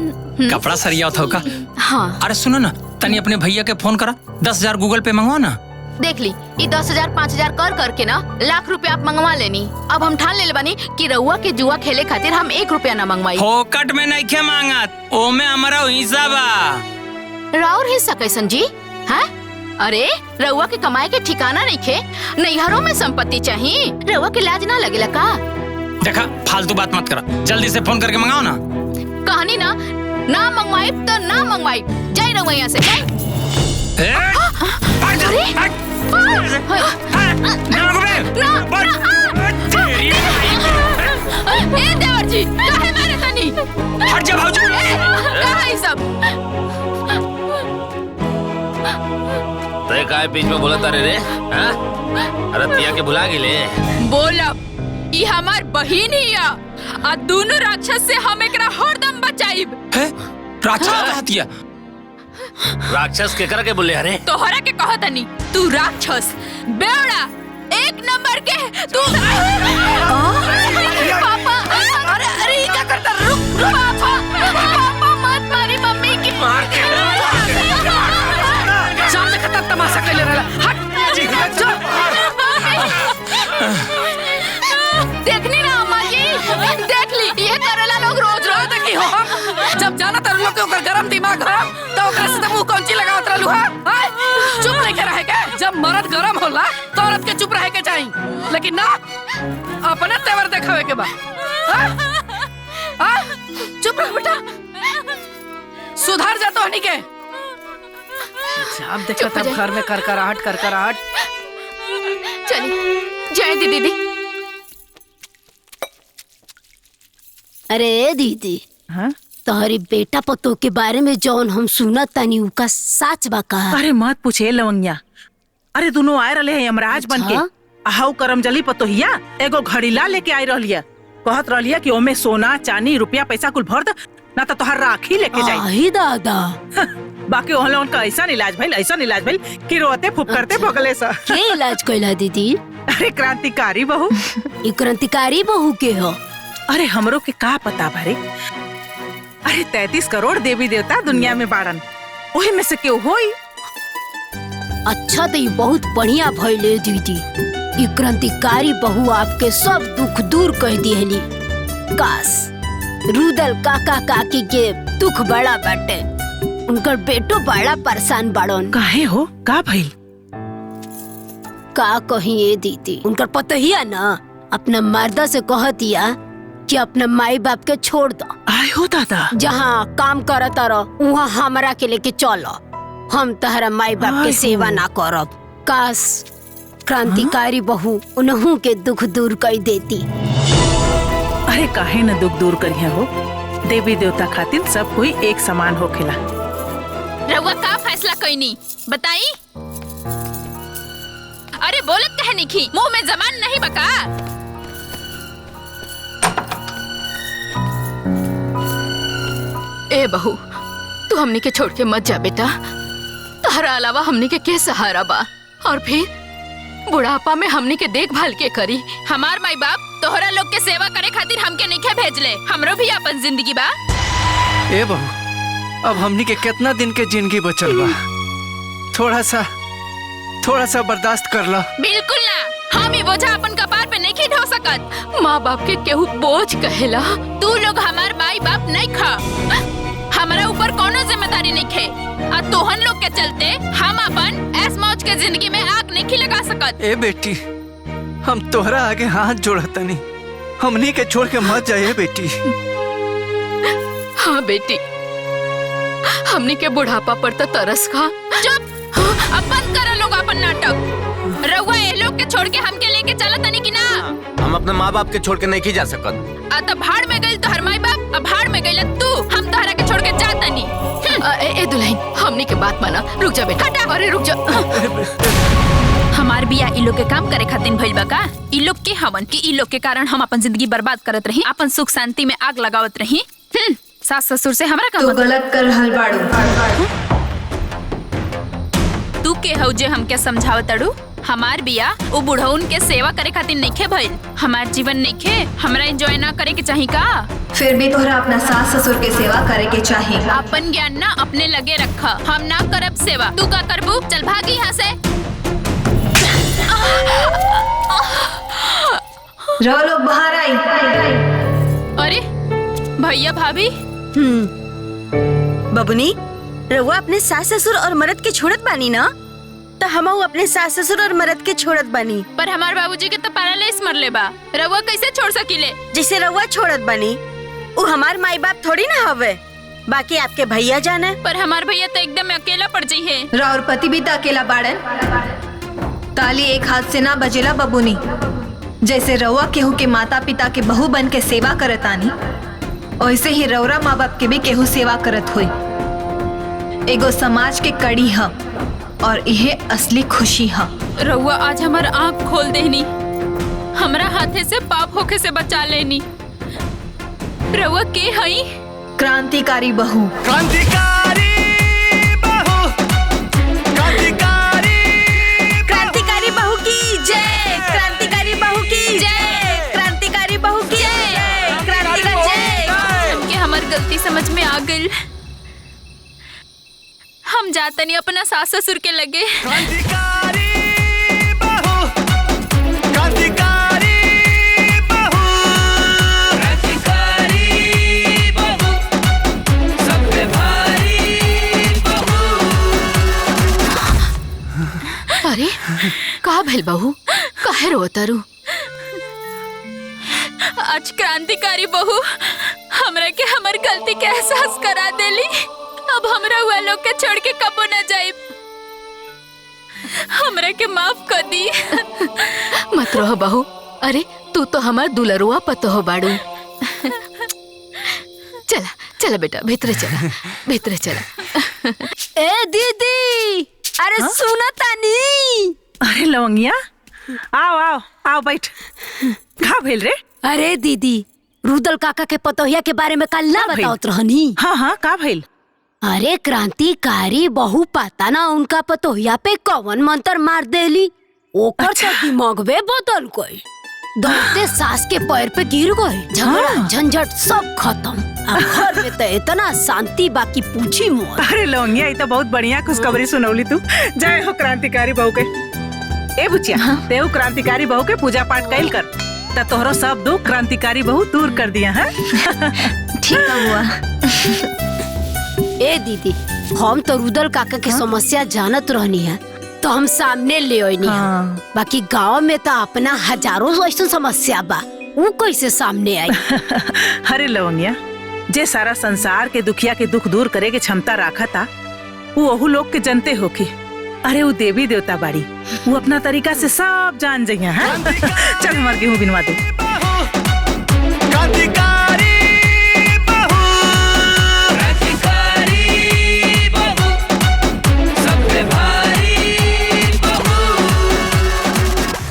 कपड़ा सरिया था का? हाँ। अरे सुनो ना, तनी अपने भैया के फोन करा, 10,000 गूगल पे मंगवा ना। देख ली, ये 10,000 5,000 कर करके ना लाख रुपया आप मंगवा लेनी। अब हम ठान ले बानी कि रउआ के जुआ खेले खातिर हम 1 रुपया ना मंगवाई। फोकट में नहीं खे मांगत, ओमे हमारा हिस्सा बा। राउर हिस्सा कैसन जी? हैं? अरे रउआ के कमाए के ठिकाना नहीं खे, नैहरों में संपत्ति चाहिए। रउआ के लाज ना लगेला का? देखा फालतू बात मत करा, जल्दी से फोन करके मंगाओ ना। कहानी ना मंगवाई तो ना मंगवाई, जाई रउआ यहाँ से जाई। देवर जी काहे मारे तनी? हट जा भाऊजी। कहां है सब? ते काय बीच में बोला तारे रे? हाँ? अरे तिया के भुला गिले। बोला ई हमार बहिन ही है, आ दोनों राक्षस से हम एकरा हरदम बचाइब। राक्षस कहा दिया? राक्षस के करके बोले अरे? तोहरा के कहत नहीं, तू राक्षस बेवड़ा 1 नंबर के तू। पापा अरे ये क्या करता? रुक पापा मत मारी मम्मी की। मार के सामने खत्म तमाशा कर ले रहा। हट देखनी ना अम्मा जी, देख ली ये करेला लोग रोज रोज देखी हो। जब जाना तर लोग के ओकर गरम दिमाग हो तो ओकर से मुंह कौंची लगावत रहलू हा? चुप नहीं के रहे के? जब मर्द गरम होला तो औरत के चुप रहे के चाहिए, लेकिन ना अपने तेवर देखावे के बा। चुप रह बेटा, सुधार जा तो हनी के। जब देखो तब घर में करकराहट। चली जय दीदी। अरे दीदी, हाँ? तोहरी बेटा पतो के बारे में जौन हम सुनत तानी उ का सच बा का? अरे मत पूछे लवंगिया। अरे दोनों आए रहे हैं यमराज बन के। हाउ करमजली पतोहिया एगो घड़ीला लेके आई रहलिया, कहत रहलिया कि ओमे सोना चांदी रुपया पैसा कुल भर द, ना तो तोहर राखी लेके जाई। आही दादा। बाकी ओहले उनका ऐसा इलाज भइल कि रोते फुफकरते भगले सा। के इलाज कैला दीदी? अरे क्रांतिकारी बहू। ई क्रांतिकारी बहू के हो? अरे हमरो के का पता भरे। अरे 33 करोड़ देवी देवता दुनिया में बाड़न, ओही में से क्यों होई? अच्छा तो ये बहुत बढ़िया भइले दीदी। ई क्रांतिकारी बहू आपके सब दुख दूर कर दिहली। काश रुदल काका काकी के दुख बड़ा बाटे, उनकर बेटो बड़ा परेशान बाड़न। काहे हो? का भइल? का कहिए दीदी, उनकर पतोहिया ना अपना मर्दा से कहतिया कि अपना माई बाप के छोड़ दो। आए हो दादा। जहाँ काम करत रहो वहाँ हमरा के लेके चलो, हम तहरा माई बाप के सेवा ना करब। काश क्रांतिकारी बहू उन्हों के दुख दूर कर देती। अरे काहे न दुख दूर करिया हो, देवी देवता खातिर सब कोई एक समान होखेला। रउआ का फैसला कइनी बताई? अरे बोलत कहे निखी, मुंह में जबान नहीं बका। ए बहू, तू हमनी के छोड़ के मत जा बेटा, तहरा अलावा हमनी के सहारा बा। और फिर बुढ़ापा में हमनी के देखभाल के करी। हमार माई बाप तोहरा लोग के सेवा करे खातिर हमके नहीं भेजले, हमरो भी अपन जिंदगी बा। ए बहू, अब हमनी के कितना दिन के जिंदगी बचल बा, थोड़ा सा बर्दाश्त कर ला। बिल्कुल ना, हम ही बोझा अपन कपार पे नहीं ढो सकत। माँ बाप के केहू बोझ कहेला। तू लोग हमार माई बाप नहीं खा, हमारा ऊपर कोनो जिम्मेदारी नहीं खे। आ तोहन लोग के चलते हम अपन ऐस मौज के जिंदगी में आग नहीं लगा सकत। ए बेटी, हम तोहरा आगे हाथ जोड़तनी, हमनी के छोड़ के मत जाइए बेटी। हाँ बेटी, हमनी के बुढ़ापा पर तो तरस खा। चुप, अब बंद करो लोग अपन नाटक। रउआ ये लोग के छोड़ के हमके लेके चला तनी कि ना? हम अपने माँ बाप के छोड़ के नहीं जा सकत। आ तो भाड़ में गई तोहर माई बाप, अब भाड़ में गई तू। हम तोहरा के छोड़ के जाता नहीं। ए दुल्हन, हमनी के बात माना। रुक जा बेटा। अरे रुक जा। हमार बिया इ लोग के काम करे खातिर भइल बा का? इ लोग के हवन कि इ लोग के कारण हम अपन जिंदगी बर्बाद करत रही, अपन सुख शांति में आग लगावत रही। सास ससुर से हमरा का तो गलत कर रहल बाड़ू। तू के हौ जे हमके समझावत अड़ू? हमार बिया वो बुढ़उन के सेवा करे खातिर नइखे भइल। हमार जीवन नइखे हमरा एंजॉय ना करे के चाही का? फिर भी तोहरा अपना सास ससुर के सेवा करे के चाही। अपन ज्ञान ना अपने लगे रखा। हम ना करब सेवा, तू का करबू? चल भाग यहाँ से। रहो लोग बाहर आई। अरे भैया भाभी। बबुनी, रउआ अपने सास ससुर और मर्द के छोड़त बानी ना? तो हम अपने सास ससुर और मर्द के छोड़त बानी। पर हमार बाबूजी के तो पैरालिसिस मरले बा, रउआ कैसे छोड़ सकीले? जिसे रउआ छोड़त बानी वो हमार माई बाप थोड़ी ना हवे, बाकी आपके भैया जाने। पर हमार भैया तो एकदम अकेला पड़ जाई है। राउर पति भी तो अकेला बाड़न। ताली एक हाथ से ना बजेला बबुनी। जैसे रउआ केहू के माता पिता के बहू बन के सेवा करतानी, वैसे ही रउरा माँ बाप के भी केहू सेवा करत हुई। एगो समाज के कड़ी ह और इहे असली खुशी ह। रउआ आज हमार आँख खोल देनी, हमरा हाथे से पाप होके से बचा लेनी। रउआ के हई? क्रांतिकारी बहू। क्रांतिकारी बहू, क्रांतिकारी क्रांतिकारी बहू की जय, क्रांतिकारी बहू की जय, क्रांतिकारी बहू की जय, क्रांतिकारी जय। हमके हमार गलती समझ में आ गई। हम जातनी अपना सास ससुर के लगे। क्रांतिकारी बहू, क्रांतिकारी बहू, क्रांतिकारी बहू, सब पे भारी बहू। अरे का भइल बहू, काहे रोतारू? आज क्रांतिकारी बहू हमरा के हमर गलती के एहसास करा देली। अब हमरा हुआ लोग के छोड़ के कबो न जाइब। हमरा के माफ कर दी। मत रहो बहू। अरे तू तो हमार दुलरुआ पतो हो बाड़ू। चला चला बेटा, भीतर चला, भीतर चला। ए दीदी, अरे सुना तानी। अरे लवंगिया, आओ आओ आओ बैठ। का भेल रे? अरे दीदी, रुदल काका के पतोहिया के बारे में कल ना बताओत रहनी। हाँ हाँ, का भेल? अरे क्रांतिकारी बहू पता ना उनका पतोहिया पे कौन मंत्र मार देली। ओकर तो दिमागवे बदल गई। दौड़ते सास के पैर पे गिर गए। झगड़ा झंझट सब खत्म। अब घर में तो इतना शांति बाकी पूछी मोर। अरे लौंगिया, ये तो बहुत बढ़िया खुशखबरी सुनौली तू। जय हो क्रांतिकारी बहू के। ए बुचिया, तेहू क्रांतिकारी बहू के पूजा पाठ कैल कर, त तोहरो सब दुख क्रांतिकारी बहू दूर कर दिया है। ठीक हुआ। ए दीदी, हम तो रुदल काका के समस्या जानत रहनी है तो हम सामने ले आईनी है। बाकी गांव में तो अपना हजारों ऐसा समस्या बा, वो कैसे सामने आई? अरे लवंगिया, जे सारा संसार के दुखिया के दुख दूर करे के क्षमता रखा था, वो ओहू लोग के जनते होके। अरे वो देवी देवता बाड़ी, वो अपना तरीका से सब जान जाइए। चल हमार गेहूं बिनवा दे। क्रांतिकारी बहू, क्रांतिकारी बहू, सब पे भारी बहू।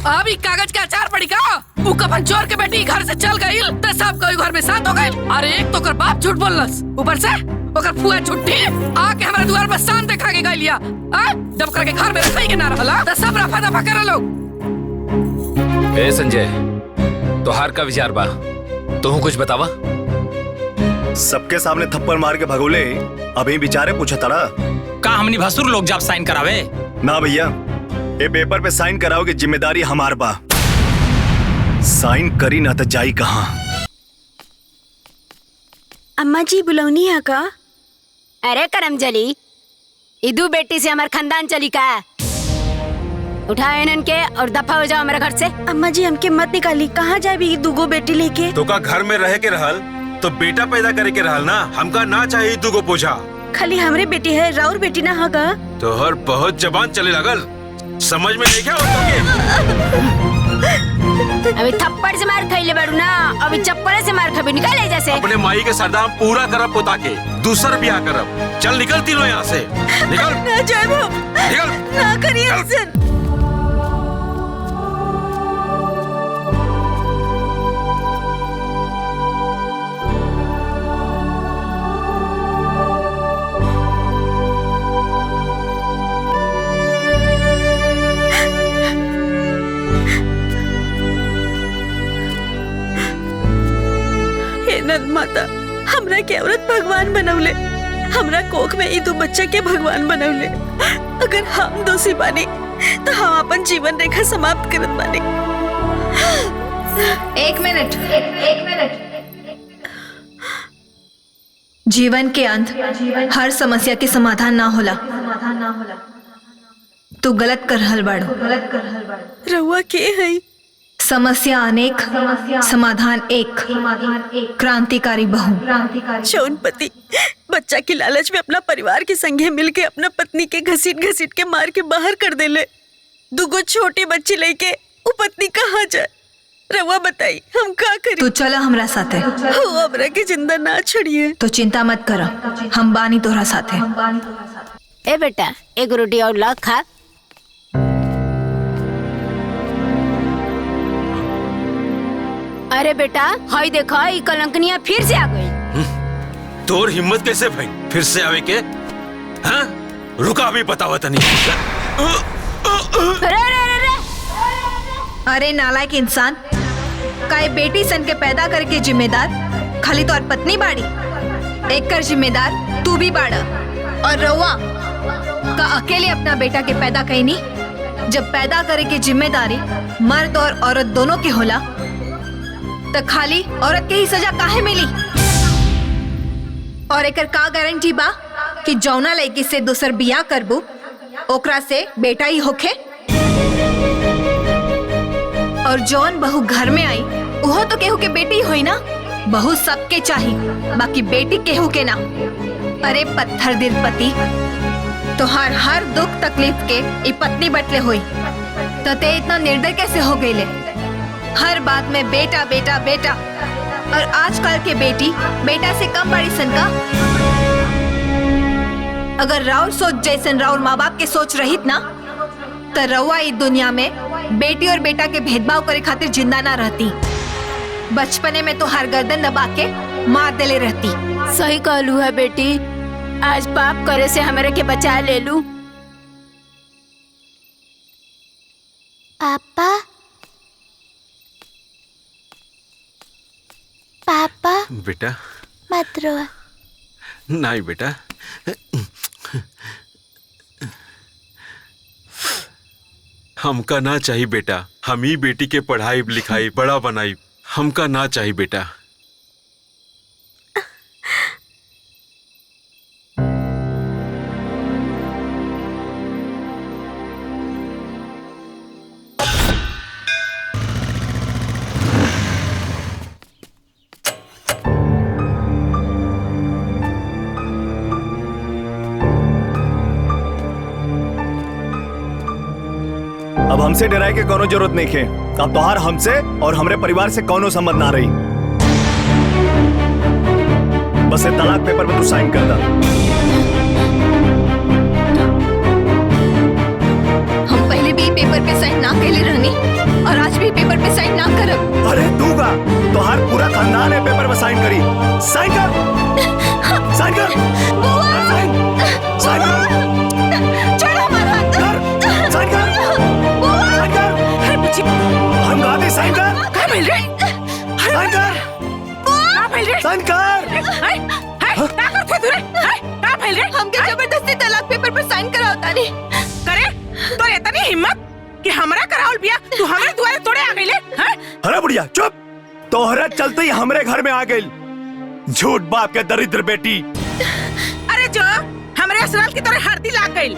अब ई कागज का अचार पड़ी का? वो कफन चोर के बेटी घर से चल गई तो सब कोई घर में साथ हो गए। अरे एक तो कर बाप झूठ बोलस, ऊपर से ओकर फुआ झूठी आके हमारे द्वार पर शान देखा के गई लिया। जब करके घर में रखाई के ना रहला तो सब रफा दफा कर लोग। ए संजय, तोहार का विचार बा? तू कुछ बतावा। सबके सामने थप्पड़ मार के भगोले, अभी विचारे पूछा तड़ा का हमनी भसुर लोग जब साइन करावे? ना भैया, ये पेपर पे साइन कराओगे, जिम्मेदारी हमार बा। साइन करी ना तो जाई कहाँ। अम्मा जी बुलौनी है का? अरे करमजली, इदू बेटी से हमार खानदान चली का? उठाओ इनन के और दफा हो जाओ हमारे घर से। अम्मा जी हमके मत निकाली, कहाँ जाए भी दूगो बेटी लेके? तो का घर में रह के रहल तो बेटा पैदा करे के रहल ना। हमका ना चाहिए तू को पूछा। खाली हमरे बेटी है, राउर बेटी ना होगा। तो हर बहुत जबान चले लगल, समझ में नहीं क्या होता? अभी थप्पड़ से मार खाइले बाड़ू ना, अभी चप्पल से मार खाबी। निकाल जैसे अपने माई के सरदाम पूरा करब पोता के, दूसर ब्याह करब। चल निकल तीनों यहाँ से, निकल। ना जाए निकल, ना करिए ऐसे। नंद माता, हमरा के औरत भगवान बनौले, हमरा कोख में ई दो बच्चा के भगवान बनौले। अगर हम दोषी बानी तो हम अपन जीवन रेखा समाप्त करत बानी। एक मिनट। जीवन के अंत हर समस्या के समाधान ना होला। तू गलत कर रहल बाड़ू। रउआ के है? समस्या अनेक, समाधान एक। क्रांतिकारी बहू। शौनपति बच्चा की लालच में अपना परिवार के संगे मिलके अपना पत्नी के घसीट के मार के बाहर कर देले। दुगो छोटी बच्ची लेके वो पत्नी कहाँ जाए? रवा बताई हम का करी? तू चला हमरा साथे। हो हमरा के जिंदा ना छोड़िए। तो चिंता मत करा, हम बानी तोहरा साथे। ए बेटा, एक रोटी और ला खा। अरे बेटा, हाय देखा, ये कलंकनिया फिर से आ गई। तोर हिम्मत कैसे भाई फिर से आवे के? हाँ? रुका भी बतावा तनी। अरे नालायक इंसान, काय बेटी सन के पैदा करके जिम्मेदार खाली तोर पत्नी बाड़ी, एक कर जिम्मेदार तू भी बाड़ा। और रउआ का अकेले अपना बेटा के पैदा कईनी। जब पैदा करे के जिम्मेदारी मर्द और औरत दोनों के होला तो खाली औरत के ही सजा काहे मिली? और एकर का गारंटी बा कि जौना लड़की से दूसर बियाह करबू ओकरा से बेटा ही होखे? और जौन बहू घर में आई वो तो केहू के बेटी होई ना। बहू सबके चाहिए, बाकी बेटी केहू के ना। अरे पत्थर दिल पति, तो हर दुख तकलीफ के ई पत्नी बटले होई तो ते इतना निर्दय कैसे हो गईले? हर बात में बेटा बेटा बेटा। और आजकल के बेटी बेटा से कम बड़ी सन का? अगर राउर सोच जैसन राउर माँ बाप के सोच रहित ना तो रउआ इस दुनिया में बेटी और बेटा के भेदभाव करे खातिर जिंदा ना रहती। बचपने में तो हर गर्दन दबा के मार देले रहती। सही कहलू है बेटी, आज पाप करे से हमारे के बचा ले लू। पापा पापा बेटा मत रो। नहीं बेटा, हमका ना चाहिए बेटा। हम ही बेटी के पढ़ाई लिखाई बड़ा बनाई, हमका ना चाहिए बेटा। अब हमसे डराए के कोनो जरूरत नहीं है। अब तोहार हमसे और हमरे परिवार से कोनो संबंध ना रही। बस ये तलाक पेपर में तू साइन कर दा। हम पहले भी पेपर पे साइन ना कैले रहनी और आज भी पेपर पे साइन ना करब। अरे तू का तोहार पूरा खानदान है पेपर में साइन करी। साइन कर, साइन कर, साइन कर। छोड़ो हमारा हाथ। साइन कर, साइन कर। हम गाते साइन कर। क्या मिल रहा है? साइन कर, क्या मिल रहा है? साइन कर। क्या करते तू रे? क्या मिल रहा है? हमके जबरदस्ती तलाक पेपर पर साइन कराओ तानी। करे तो इतनी हिम्मत अरे बुढ़िया चुप। तोहरा चलते ही हमरे घर में आ गई झूठ बाप के दरिद्र बेटी। अरे जो हमरे असराल की तरह हरदी लाग गई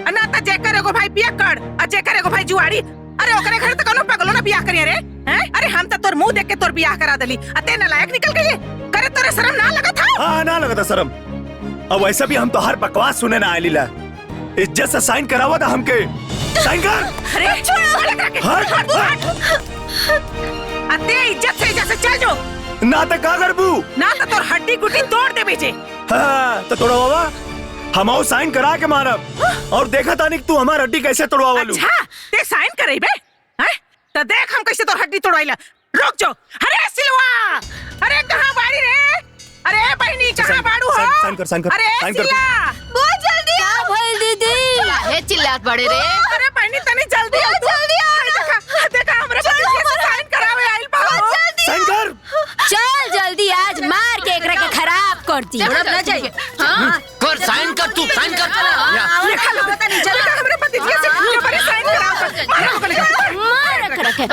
ना त जेकर एगो भाई बिया कर आ जेकर एगो भाई जुआड़ी। अरे ओकरे घर त कोनो पगलो ना बियाह करिए रे हैं? अरे हम त तोर मुंह देख के तोर बियाह करा देली अते नालायक निकल गई। करे तोरे शर्म ना लगा था? हाँ ना लगा था शर्म। अब वैसे भी हम तो हर बकवास सुने ना आइली ला। इज्जत से साइन करावा था हमके। साइन कर। अरे अते इज्जत से चल जो ना तो का करबू ना तो तोर हड्डी गुड्डी तोड़ दे बेचे। हाँ तो तोड़वा बाबा हम आओ साइन करा के मारब और देखा तानिक तू हमार हड्डी कैसे तोड़वा लू। अच्छा ते साइन करई बे हैं? तो देख हम कैसे तोर हड्डी तोड़ाइला। रुक जो। अरे सिलवा अरे कहां बाड़ी रे? अरे बहनी कहां बाड़ू हो? साइन कर अरे सिला बहुत जल्दी आ भाई दीदी। काहे चिल्लात बड़े रे? अरे बहनी तनी जल्दी आ जल्दी आ। देखा हमरे पति से साइन करावे आइल बा। साइन कर। चल जल्दी आज मार के एकरा के खराब कर दी। ना जाइए। हाँ कर साइन कर तू साइन कर। देखा लो पता नहीं चला हमरे पति से जबरी साइन कराव। मार एकरा के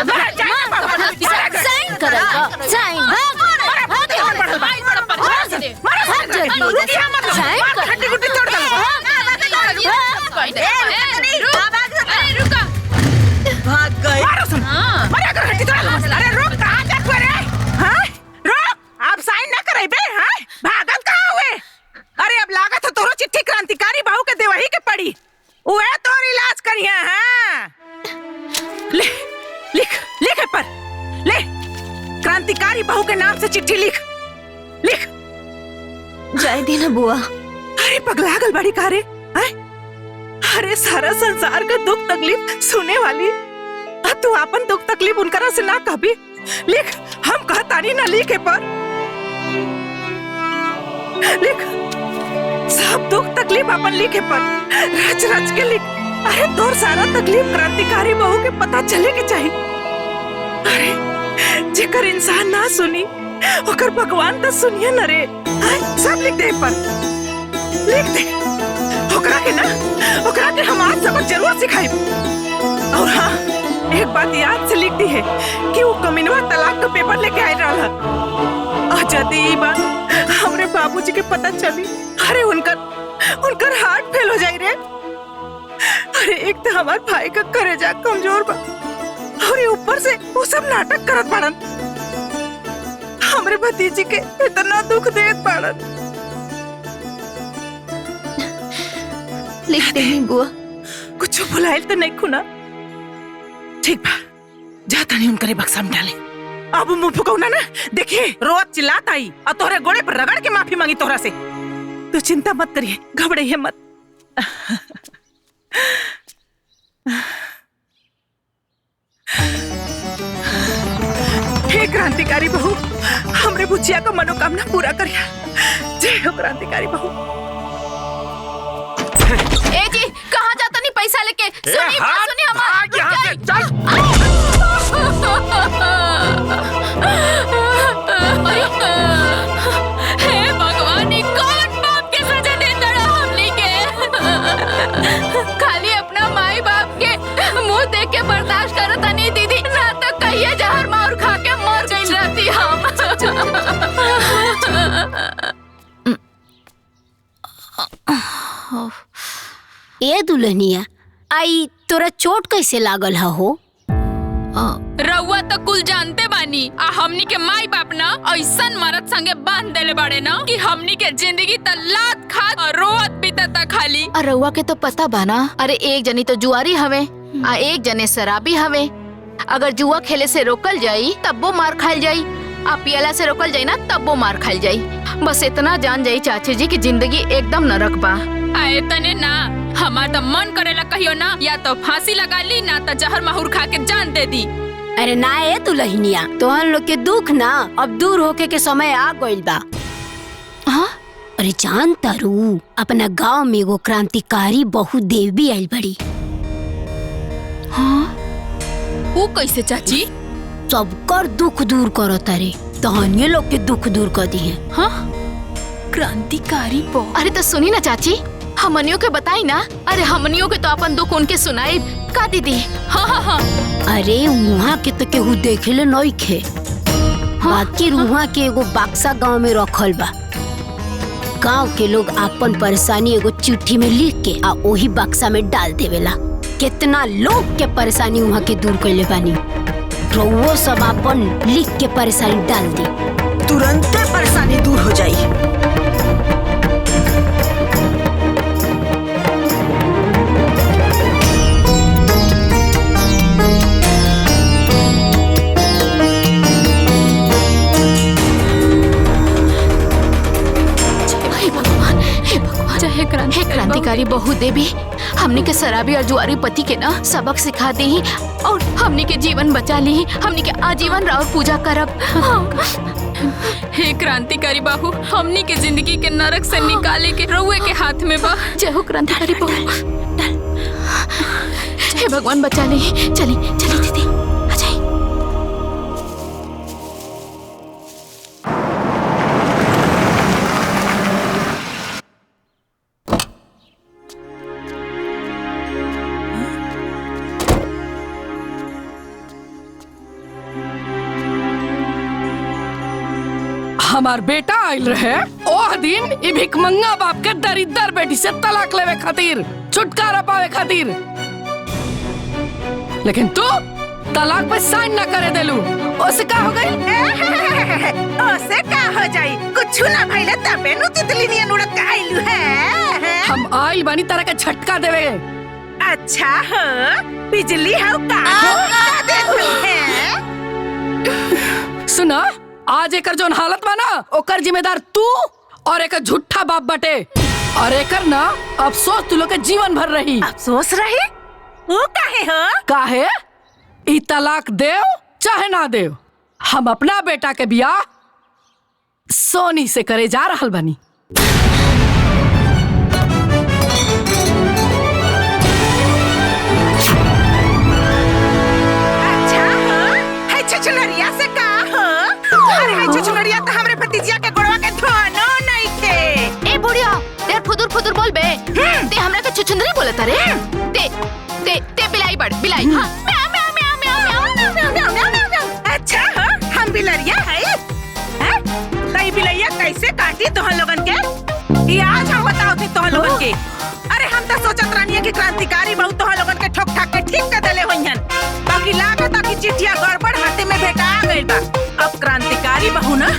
साइन कर साइन हड्डी गुड्डी तोड़ दे। भाग गए। अरे अगर हड्डी तोड़ अरे रुक कहां जात रे? हां रुक आप साइन ना करे बे। हां भागत कहां हुए? अरे अब लागत है तोरो चिट्ठी क्रांतिकारी बहू के देवही के पड़ी उहे तोर इलाज करिया। हां ले लिख लिख पर ले क्रांतिकारी बहू के नाम से चिट्ठी लिख लिख। जाए देना बुआ। अरे पगला गल बड़ी कारे हैं? अरे सारा संसार का दुख तकलीफ सुने वाली तू अपन दुख तकलीफ उनकरा से ना कहबी। लिख हम कहतानी ना लिखे पर लिख सब दुख तकलीफ अपन लिखे पर रच रच के लिख। अरे तोर सारा तकलीफ क्रांतिकारी बहू के पता चले के चाहिए। अरे जेकर इंसान ना सुनी ओकर भगवान तो सुनिए न रे। सब लिख दे पर लिख दे ओकरा के हम आज सबक जरूर सिखाई। और हाँ एक बात याद से लिख दी है कि वो कमीनवा तलाक का पेपर लेके आए रहा। आज यदि ये बात हमरे बाबूजी के पता चली अरे उनकर हार्ट फेल हो जाई रे। अरे एक तो हमार भाई का करेजा कमजोर बा और ये ऊपर से वो सब नाटक करत बाड़न। हमरे भतीजी के इतना दुख देत बाड़न। लिख देनी बुआ। कुछ भुलाइल तो नहीं खुना। ठीक बा जाता नहीं उनकरे बक्सा में डाले। अब मुंह फुकौना ना देखिए रोज चिल्लात आई और तोहरे गोड़े पर रगड़ के माफी मांगी तोहरा से। तू चिंता मत करिए घबराइए मत। हे क्रांतिकारी बहू हमरे बुचिया का मनोकामना पूरा करिया। जय हो क्रांतिकारी बहू। ए जी कहाँ जाता नहीं पैसा लेके? सुनी हमारा हे भगवान कौन बाप के सजा देता हमने के? खाली अपना माई बाप के मुंह देख के बर्दाश्त करता नहीं दीदी ना तो कहिए जहर मार खा के मर गई रहती हम। ए दुल्हनिया आई तोरा चोट कैसे लागल हो? रउआ तो कुल जानते बानी आ हमनी के माई बाप ना ऐसन मरद संगे बांध देले बाड़े ना कि हमनी के जिंदगी त लात खात और रोवत बीतता खाली। और रउआ के तो पता बाना अरे एक जनी तो जुआरी हवे आ एक जने शराबी हवे। अगर जुआ खेले से रोकल जाई तब वो मार खाइल जाई आ पियला से रोकल जाई ना तब वो मार खाइल जाई। बस इतना जान जाई चाची जी की जिंदगी एकदम नरक बा। आए तने ना हमार तो मन करेला कहियो ना या तो फांसी लगा ली ना तो जहर माहुर खा के जान दे दी। अरे ना ए दुल्हनिया तोहन लोग के दुख ना अब दूर होके के समय आ गइल बा। हाँ? अरे जान तारू अपना गांव में एगो क्रांतिकारी बहु देवी आइल बड़ी। हाँ? वो कैसे चाची? सबकर दुख दूर करो तारे तहनिए लोग के दुख दूर कर दी है। हाँ? क्रांतिकारी बहु। अरे तो सुनी ना चाची हमनियों के बताई ना। अरे हमनियों के तो अपन दुख उनके सुनाई का दीदी? हाँ हाँ हाँ। अरे वहाँ के तो केहू देखेले नहीं खे, बाकी वहाँ के एगो बक्सा गांव में रखल बा। गांव के लोग अपन परेशानी एगो चिट्ठी में लिख के आ वही बक्सा में डाल देवेला। कितना लोग के परेशानी वहाँ के दूर कैले बानी। वो सब अपन लिख के परेशानी डाल दी, तुरंत परेशानी दूर हो जाई। हे क्रांतिकारी बहु देवी, हमने के शराबी और जुआरी पति के ना सबक सिखा दे ही और हमने के जीवन बचा ली, हमने के आजीवन राव पूजा करब। हे क्रांतिकारी बाहू, हमनी के जिंदगी के नरक से निकाले के रउए के हाथ में बा। जय हो क्रांतिकारी बाहू। हे भगवान बचा ले। चली चली दीदी आ जाइए। हमार बेटा आयल रहे ओह दिन ई भिखमंगा बाप के दरिद्र बेटी से तलाक लेवे खातिर, छुटकारा पावे खातिर। लेकिन तू तलाक पे साइन न करे देलू, ओसे का हो गई? ओसे का हो जाई? कुछ ना भइले तबे नु तितली नियन उड़त के आइलू है। हम आइल बानी तरह के झटका देवे। अच्छा हो, बिजली हो का देख है। सुना, आज एकर जोन हालत बा ना, ओकर जिम्मेदार तू और एक झूठा बाप बटे। और एकर ना अफसोस तू लोग के जीवन भर रही। अफसोस रही? वो काहे हो? काहे? ई तलाक देव चाहे ना देव, हम अपना बेटा के बियाह सोनी से करे जा रहल बनी। अच्छा हो, है छछनरिया से का हो? अरे है छछनरिया तो हमरे भतीजिया के गोड़वा के धोनो नहीं थे। ए बुढ़िया, तेरे फुदुर फुदुर बोल बे। ते हमरा के छछनरी बोलत रे। ते बिलाई बड़ बिलाई। हां म्याऊ म्याऊ म्याऊ म्याऊ म्याऊ म्याऊ म्याऊ म्याऊ। अच्छा हो, हम बिलरिया है? हैं? तई बिलैया कैसे काटी तोहन लोगन के? ये आज हम बताओ थी तोहन लोगन के। अरे हम तो सोचत रहनी है कि क्रांतिकारी बहु तोहन लोगन के ठोक ठाक के ठीक कर देले होइहन। बाकी लागत कि चिट्ठिया गड़बड़ हाथे में भेटा गइल बा। अब क्रांतिकारी बहु ना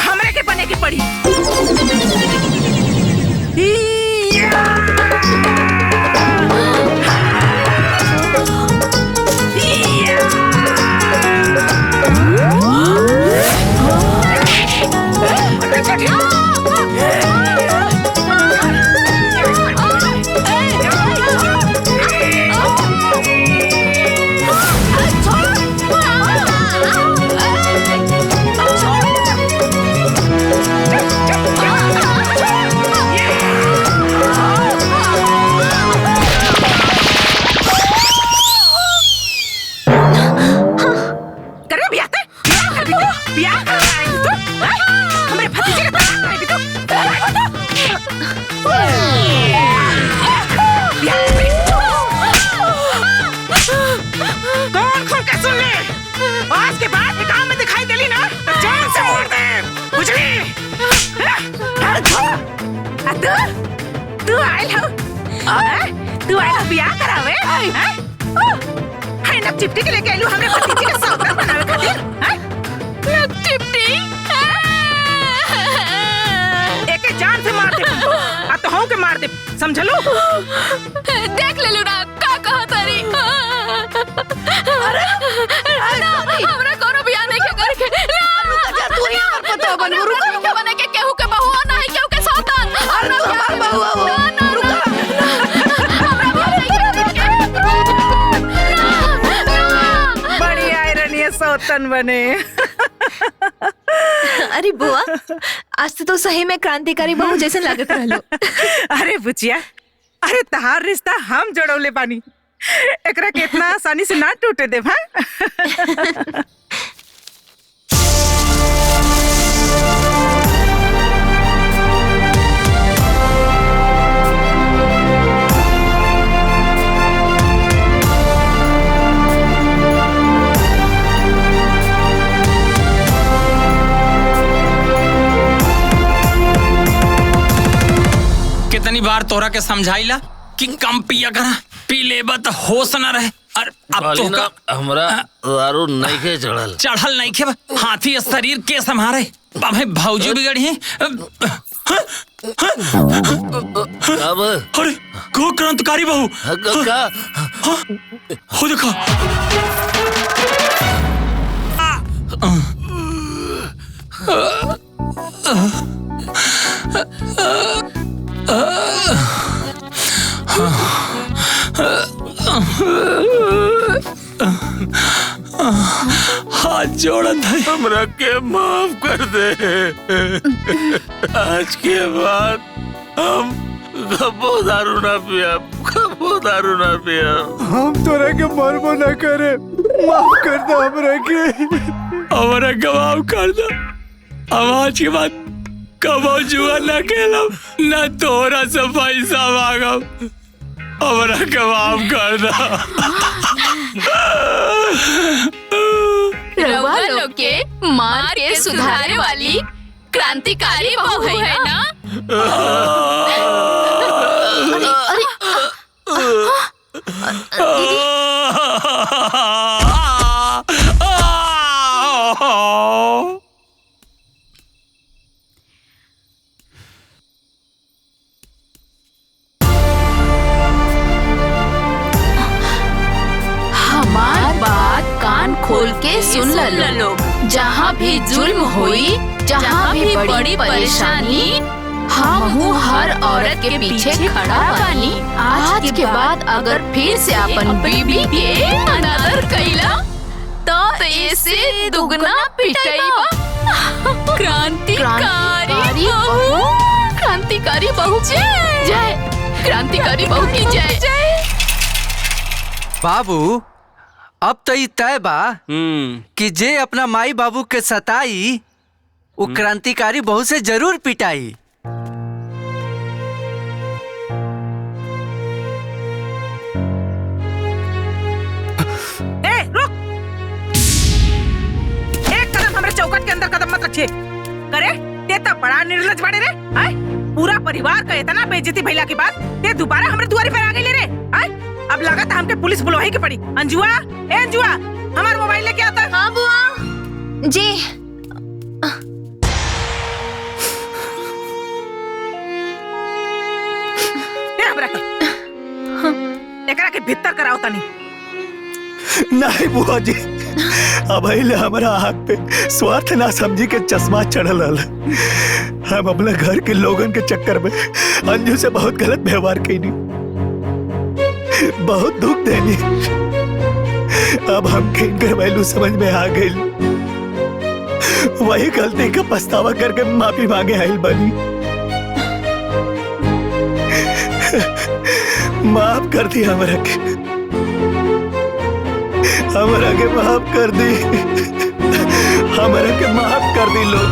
हमरे के बने की पड़ी। तू आयल हो? तू आयल बियाह करावे? है नक चिपटी के लेके आइलू हमरे भतीजी के सौदा बनावे खातिर? नक चिपटी? एके जान से मार दे आ तो हम के मार दे, समझलो? देख ले लूना का कहा तारी। अरे हमरा कोनो बियाह नहीं के करके ना तू ही हमर पता बन रुक के बने के केहू के बहू ना है केहू के सौतन। अरे तू हमार बहू हो। बड़ी आयरन ये सौतन बने। अरे बुआ, आज तो सही में क्रांतिकारी बहू जैसे लागत रहलो। अरे बुचिया, अरे तहार रिश्ता हम जोड़ौले बानी, एकरा के इतना आसानी से ना टूटे दे भाई। कितनी बार तोरा के समझाइला कि कम पिया करा, पी लेबा तो होश न रहे। और अब तो का हमरा दारू नहीं के चढ़ल नहीं खे, हाथी शरीर के संभारे भाई भौजी बिगड़ी है। अरे को क्रांतिकारी बहू हो देखा हाथ जोड़त है, हमरा के माफ कर दे। आज के बाद हम कबो दारू ना पिया, कबो दारू ना पिया। हम तोरा के मरबो ना करे, माफ कर दो हमरा के माफ कर दो। अब आज के बाद कबो जुआ ना खेलब, ना तोरा से पैसा मांगब, हमरा के माफ कर दो। रउआ लोग के मार के सुधारे वाली क्रांतिकारी बहू है ना? हमार बात कान खोल के सुन लो। जहाँ भी जुल्म हुई, जहाँ भी बड़ी परेशानी, हम हर औरत के पीछे खड़ा बानी। आज के बाद अगर फिर से अपन बीबी के अनादर कैला तो ऐसे दुगना पिटाईबा। क्रांतिकारी बहू, क्रांतिकारी बहू जय, क्रांतिकारी बहू की जय। बाबू अब तो ई तय बा कि जे अपना माई बाबू के सताई वो क्रांतिकारी बहू से जरूर पिटाई। ए रुक, एक कदम हमारे चौखट के अंदर कदम मत रखिए। करे ते तो बड़ा निर्लज बने रे। आय पूरा परिवार का इतना बेइज्जती भइला के बाद ते दोबारा हमारे दुआरे पर आ गई ले रे। आय अब लगा था हमके पुलिस बुलवाई के पड़ी। अंजुआ, ए अंजुआ, हमारा मोबाइल लेके आता। हाँ बुआ जी। एकरा के भीतर कराओ तनी। नहीं बुआ जी, अब हमारा आँख पे स्वार्थ ना समझी के चश्मा चढ़ल। हम अपने घर के लोगन के चक्कर में अंजू से बहुत गलत व्यवहार कैनी, बहुत दुख देनी। अब हम किनकर वैल्यू समझ में आ गई, वही गलती का पछतावा करके माफी मांगे आइल बनी। माफ कर दी हमरा के माफ कर दी, हमरा के माफ कर दी लोग।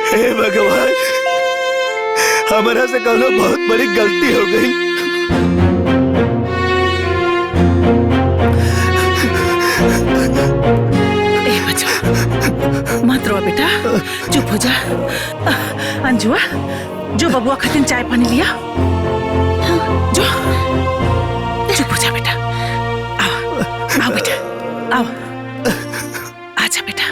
हे भगवान, हमारा से कोनो बहुत बड़ी गलती हो गई। ए बच्चा मत रो बेटा, चुप हो जा। अंजुआ जो बबुआ खातिर चाय पानी लिया, जो चुप हो जा बेटा। आओ आओ बेटा, आओ आजा बेटा।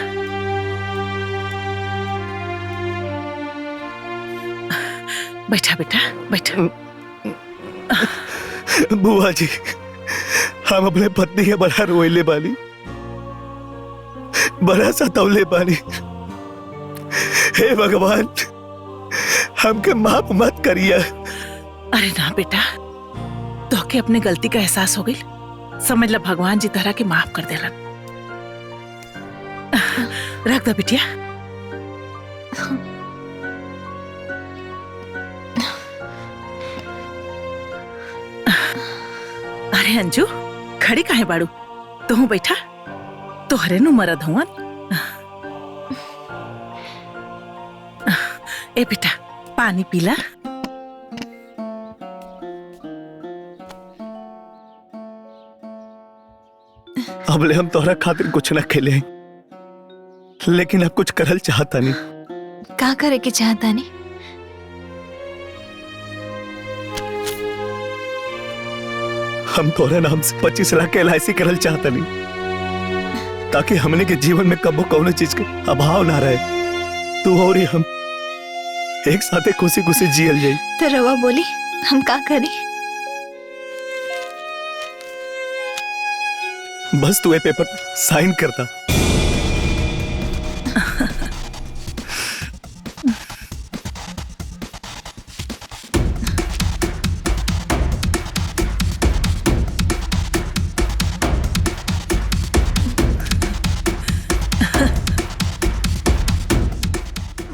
बैठा बेटा बैठा। बुआ जी, हम अपने पत्नी के बड़ा रोइले बानी, बड़ा सतौले बानी। हे भगवान, हमके माफ मत करिए। अरे ना बेटा, तो के अपने गलती का एहसास हो गई, समझ ला भगवान जी तरह के माफ कर देलन। रख दो बिटिया। अरे अंजू, खड़ी काहे बाड़ू? तू बैठा, तोहरे नु मरद हुआ। ए बेटा पानी पीला। अब अबले हम तोहरा खातिर कुछ न खेले, लेकिन अब कुछ करल चाहता नहीं। का करे के चाहता नहीं? हम तोहरे नाम से 25 लाख के LIC करल चाहता नहीं, ताकि हमने के जीवन में कबो कौनो चीज के अभाव ना रहे। तू और हम एक साथे खुशी खुशी जियल जाई। तो रवा बोली हम का करें? बस तू ये पेपर पे साइन करता।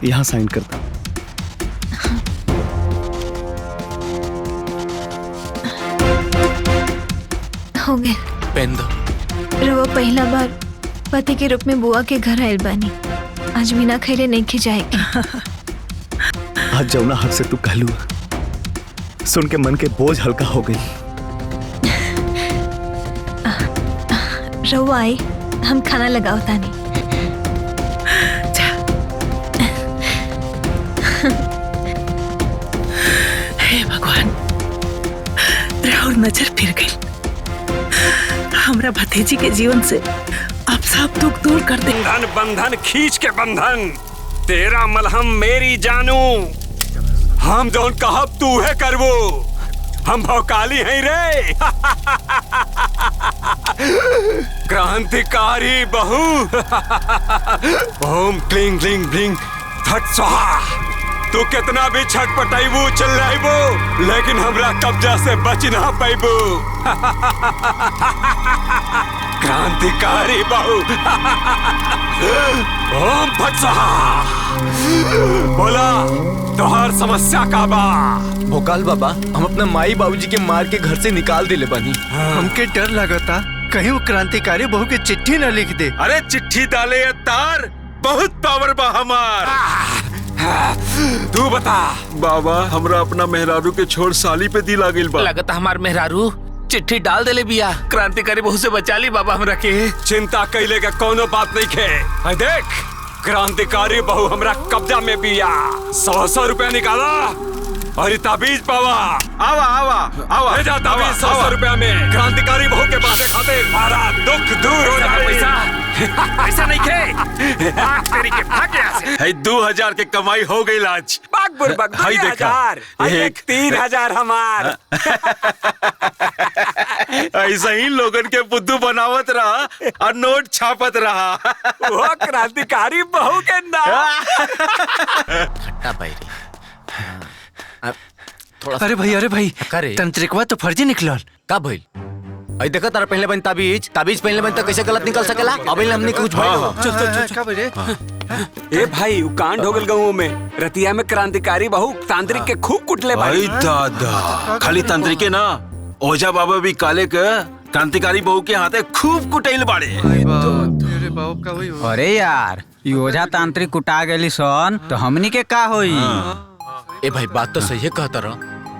यहाँ साइन करता। हो गए। पेन दो। रवा पहला बार पति के रूप में बुआ के घर आयल बानी। आज बिना खैले नहीं खिजाएगी। आज जौना हर से तू कहलू, सुन के मन के बोझ हल्का हो गई। रवा आई, हम खाना लगाओ तानी। हे भगवान, राहुल नजर फिर गई। हमरा भतीजी के जीवन से अब सब दुख दूर कर दे। बंधन बंधन खींच के बंधन, तेरा मलहम मेरी जानू। हम जौन कहब तू है करबो, हम भौकाली हैं रे। क्रांतिकारी बहू। ओम क्लिंग क्लिंग ब्लिंग फट स्वाहा। तू कितना भी छटपटाइबू चिल्लाइबू, लेकिन हमरा कब्जा से बच ना पाइबू। क्रांतिकारी बहू। ओम फट स्वाहा। बोला तोहार समस्या का बा? भोकाल बाबा, हम अपना माई बाबूजी के मार के घर से निकाल दिले बानी। हमके डर लगता कहीं वो क्रांतिकारी बहू के चिट्ठी न लिख दे। अरे चिट्ठी डाले तार, बहुत पावर बा हमार। तू बता बाबा, हमरा अपना मेहरारू के छोड़ साली पे दिल आ गइल बा। लगता हमार मेहरारू चिट्ठी डाल देले बिया। क्रांतिकारी बहू से बचा ली बाबा हमरा के। चिंता कैले का कोनो बात नहीं खे। है देख, क्रांतिकारी बहू हमरा कब्जा में बिया। 100 रुपया निकाला और ताबीज पावा। आवा आवा आवा, ले जा ताबीज 100 रुपया में। क्रांतिकारी बहू के पास खाते हमारा दुख दूर हो जाए। पैसा ऐसा नहीं खे। तेरी के भाग यहाँ से। है 2000 के कमाई हो गई आज। बाग बुरबक 2000, एक 3000 हमार। ऐसा ही लोगन के बुद्धू बनावत रहा और नोट छापत रहा। वो क्रांतिकारी बहू के नाम। खट्टा बैरी। अरे भाई तंत्रिकवा तो फर्जी निकलल। का भइल? आई देखा तारा पहले बन ताबीज पहले बन तो कैसे गलत निकल सकेला? अबे हमने कुछ ए भाई, कांड हो गल गाँव में। रतिया में क्रांतिकारी बहू तांत्रिक के खूब कुटले भाई। दादा, खाली तांत्रिके ना, ओझा बाबा भी काले के क्रांतिकारी बहू के हाथे खूब कुटैल बाड़े। अरे यार, ओझा तांत्रिक कुटा गेली सन तो हमनी के का होई? ए भाई, बात तो सही है कहता रहा।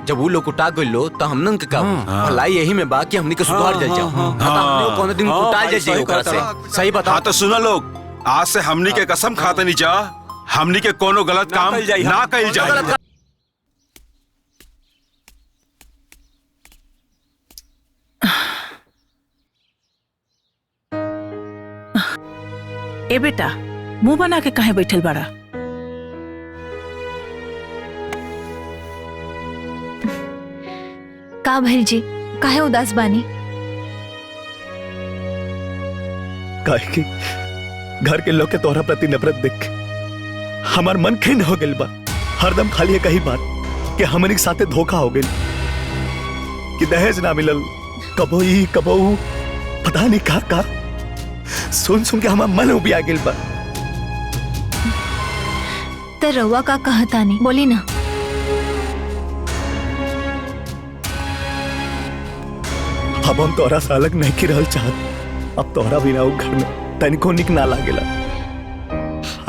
जब वो लोग कुटा गइलो तो हमनन के का भलाई यही में बा कि हमनी के सुधार जाए जाओ। हमने कोनो दिन कुटा जाए ओकरा से। सही बता। हाँ तो सुना लोग, आज से हमनी के कसम खाते नहीं जा, हमनी के कोनो गलत काम ना कइल जाए। ए बेटा, मुंह बना के काहे बैठल बड़ा? का भैल जी, काहे उदास बानी? काहे कि घर के लोग के तोहरा प्रति नफरत देख हमार मन खिन्न हो गइल बा। हरदम खाली एक ही बात कि हमनी के साथे धोखा हो गइल, कि दहेज ना मिलल, कबो ही कबो पता नहीं का सुन सुन के हमार मन उबिया गइल बा। तो रउआ का कहतानी, बोली ना। अब हम तोहरा से अलग नहीं की रहल चाहत। अब तोहरा बिना वो घर में तनिको निक ना लागेला।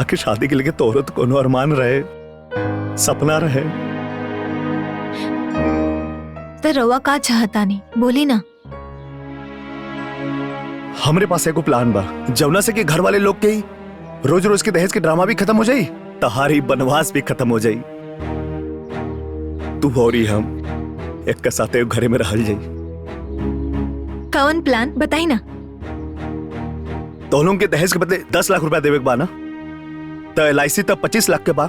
आखिर शादी के लेके तोहरा तो कोनो अरमान रहे, सपना रहे। तो रउआ का चाहतानी, बोली ना। हमरे पास एगो प्लान बा, जवना से कि घर वाले लोग के ही रोज रोज के दहेज के ड्रामा भी खत्म हो जाई, तहारी बनवास भी खत्म हो जाई। तू और ही हम एक साथे घरे में रहल जाई। कौन प्लान बताई ना। दोनों के दहेज के बदले 10 लाख रुपया देवे के बा ना, तो LIC तब 25 लाख के बा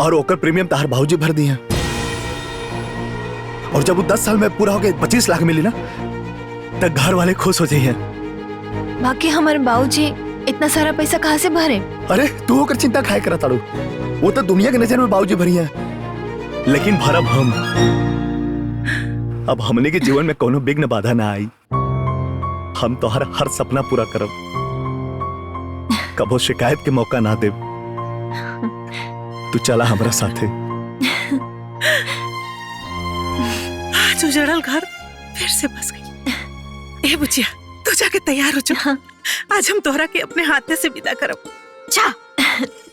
और ओकर प्रीमियम तहार भाऊजी भर दी है। और जब वो 10 साल में पूरा हो गए 25 लाख मिली ना, तो घर वाले खुश हो जाइए। बाकी हमारे बाबूजी इतना सारा पैसा कहाँ से भरे? अरे तू होकर चिंता खाए करा ताड़ू, वो तो दुनिया की नजर में बाबूजी भरी है, लेकिन भरब हम। अब हमने के जीवन में कोनो विघ्न बाधा ना आई। हम तो हर सपना पूरा करब, कबो शिकायत के मौका ना दे। तू चला हमारा साथे। आज उजड़ल घर फिर से बस गई। ए बुचिया, तू जाके तैयार हो जा। आज हम तोहरा के अपने हाथे से विदा करब। जा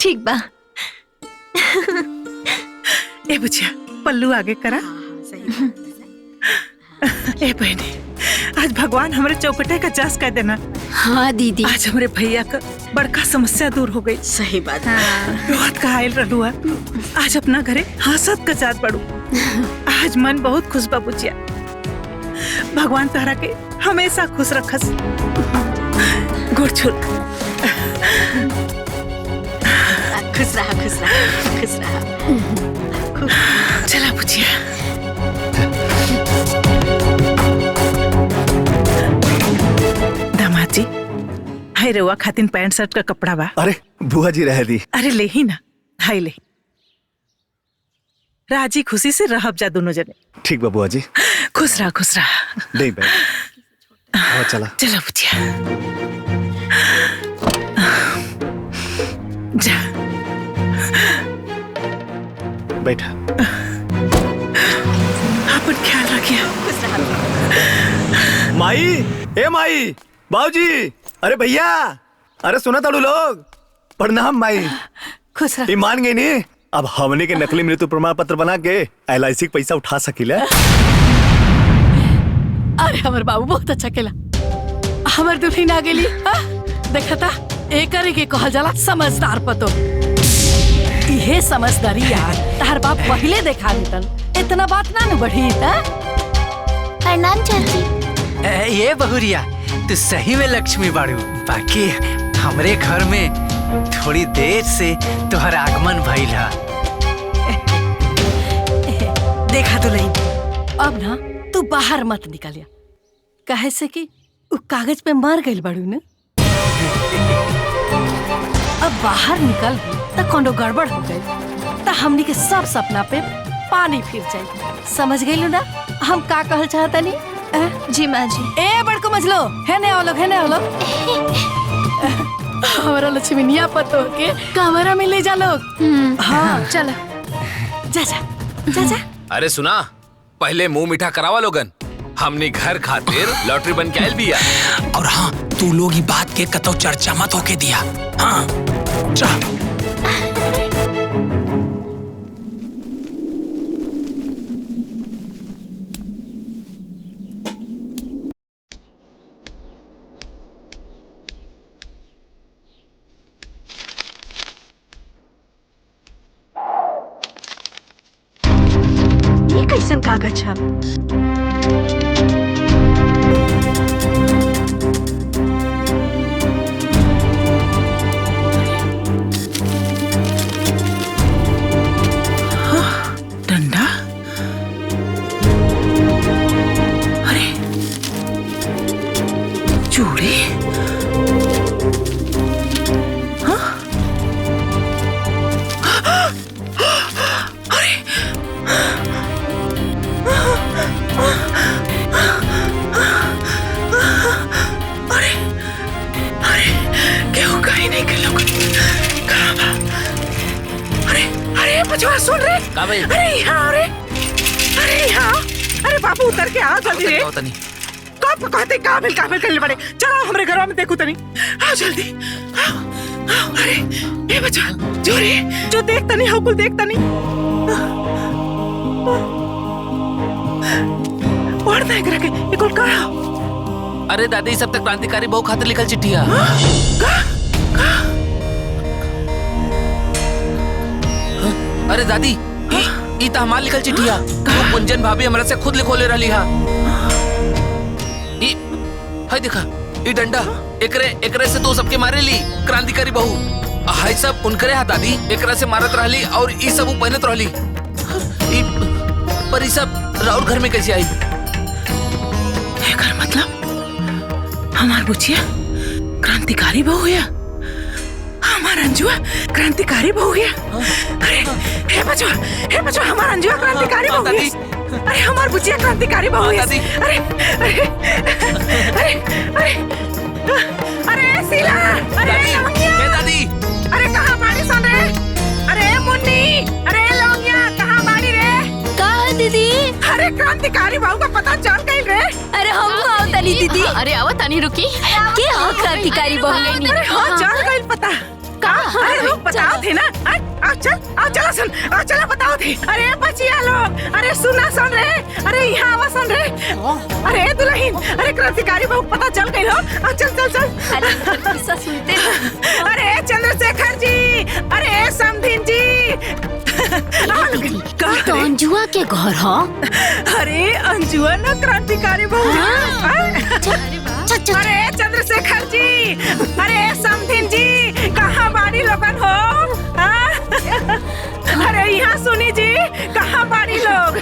ठीक बा। ए बुचिया, पल्लू आगे करा। ए बहनी, आज भगवान हमारे चौकटे का जास कर देना। हाँ दीदी, आज हमारे भैया का बड़का समस्या दूर हो गई। सही बात। रोहत का आयल रहलुआ, आज अपना घरे हंसत का जात पड़ू। आज मन बहुत खुश बा बुचिया। भगवान तहरा के हमेशा खुश रखस। गुड़ छुल। खुश रहा, खुश रहा, खुश रहा। चला बुचिया। दामाद जी, हाय रउआ खातिन पैंट शर्ट का कपड़ा बा। अरे बुआ जी रह दी। अरे ले ही ना, हाय ले। राजी खुशी से रहब जा दोनों जने। ठीक बा बुआ जी। खुश रहा, खुश रहा। नहीं बैठ, चला चला बुचिया। जा बैठा। अपन ख्याल रखिए। माई, ए माई, बाबूजी, अरे भैया, अरे सुना ताड़ू लोग। प्रणाम माई। खुश रह। मान गई नी, अब हमने के नकली मृत्यु प्रमाण पत्र बना के LIC के पैसा उठा सकीले। अरे हमार बाबू बहुत अच्छा केला। हमार दुल्हन आ गेली। देखा था एक के कहल जाला समझदार पतो। ये समझदारी यार तार बाप पहले देखा देतन, इतना बात ना न बढ़ी। प्रणाम चाची। ये बहुरिया, तू सही में लक्ष्मी बाड़ू। बाकी हमरे घर में थोड़ी देर से तुम्हारा आगमन भइल है। देखा तो नहीं, अब ना तू बाहर मत निकलिया, काहे से कि उ कागज पे मर गइल बाड़ू न। अब बाहर निकल तो कोनो गड़बड़ हो गई तो हमनी के सब सपना पे पानी फिर जाए। समझ गइलू ना हम का कहल चाहतनी? जी माँ जी। ए बड़को मजलो, है ने आओ लोग, है ने आओ लोग। हमारा लक्ष्मीनिया पतो के कमरा में ले जा लोग। हाँ चलो, जा जा जा जा। अरे सुना, पहले मुंह मीठा करावा लोगन। हमने घर खातिर लॉटरी बन के आयल बिया। और हाँ, तू लोग ही बात के कतो चर्चा मत होके दिया। हाँ जा। ये कैसन कागज है? डंडा? अरे चूड़ी? बचवा सुन रे। अरे यहाँ अरे यहाँ, अरे बाबू उतर के आ जल्दी रे। कब कहते काबिल करने पड़े। चलो हमरे घर में देखो तनी, आओ जल्दी आओ। अरे ये बचवा जो रे, जो देख तनी हो कुल देख तनी। और देख रखे ये कुल कहा। अरे दादी सब तक क्रांतिकारी बहु खातिर लिखल चिट्ठिया। अरे दादी ई त हमार लिखल चिट्ठिया। वो कुंजन भाभी हमरा से खुद लिखोले रहली हा। ई हाय देखा ई डंडा एकरे से तो सबके मारे ली क्रांतिकारी बहु। हाय सब उनकरे हा दादी एकरा से मारत रहली और ई सब पहनत रहली। ई पर ई सब राउर घर में कैसे आई? एकर मतलब हमार बुचिया क्रांतिकारी बहू है। हमार अंजुआ क्रांतिकारी बहू है। अरे हे बचवा हमार अंजुआ क्रांतिकारी बहू है। अरे हमार बुचिया क्रांतिकारी बहू है। अरे अरे अरे अरे अरे सीला, अरे लौंगिया, दादी अरे कहाँ बाड़ी सन रे? अरे मुन्नी, अरे लौंगिया कहाँ बाड़ी रे? कहाँ दीदी? अरे क्रांतिकारी बहू का पता चल गई रे। अरे हम आओ तनी दीदी। अरे आओ तनी रुकी। के हो क्रांतिकारी बहू? अरे हाँ चल गई पता। अरे लोग बताओ थे ना। आओ चला बताओ थे। अरे बचिया लोग, अरे सुना सुन रे, अरे यहाँ आवा सुन रे। अरे दुल्हन, अरे क्रांतिकारी बहू पता चल गई हो। चल सुनते। अरे चंद्रशेखर जी, अरे समधिन जी। तो अंजुआ के घर हो? अरे अंजुआ ना क्रांतिकारी बहू। अरे चंद्रशेखर जी, अरे समधिन जी कहाँ बाड़ी लोगन हो? अरे यहाँ सुनी जी कहाँ बाड़ी लोग?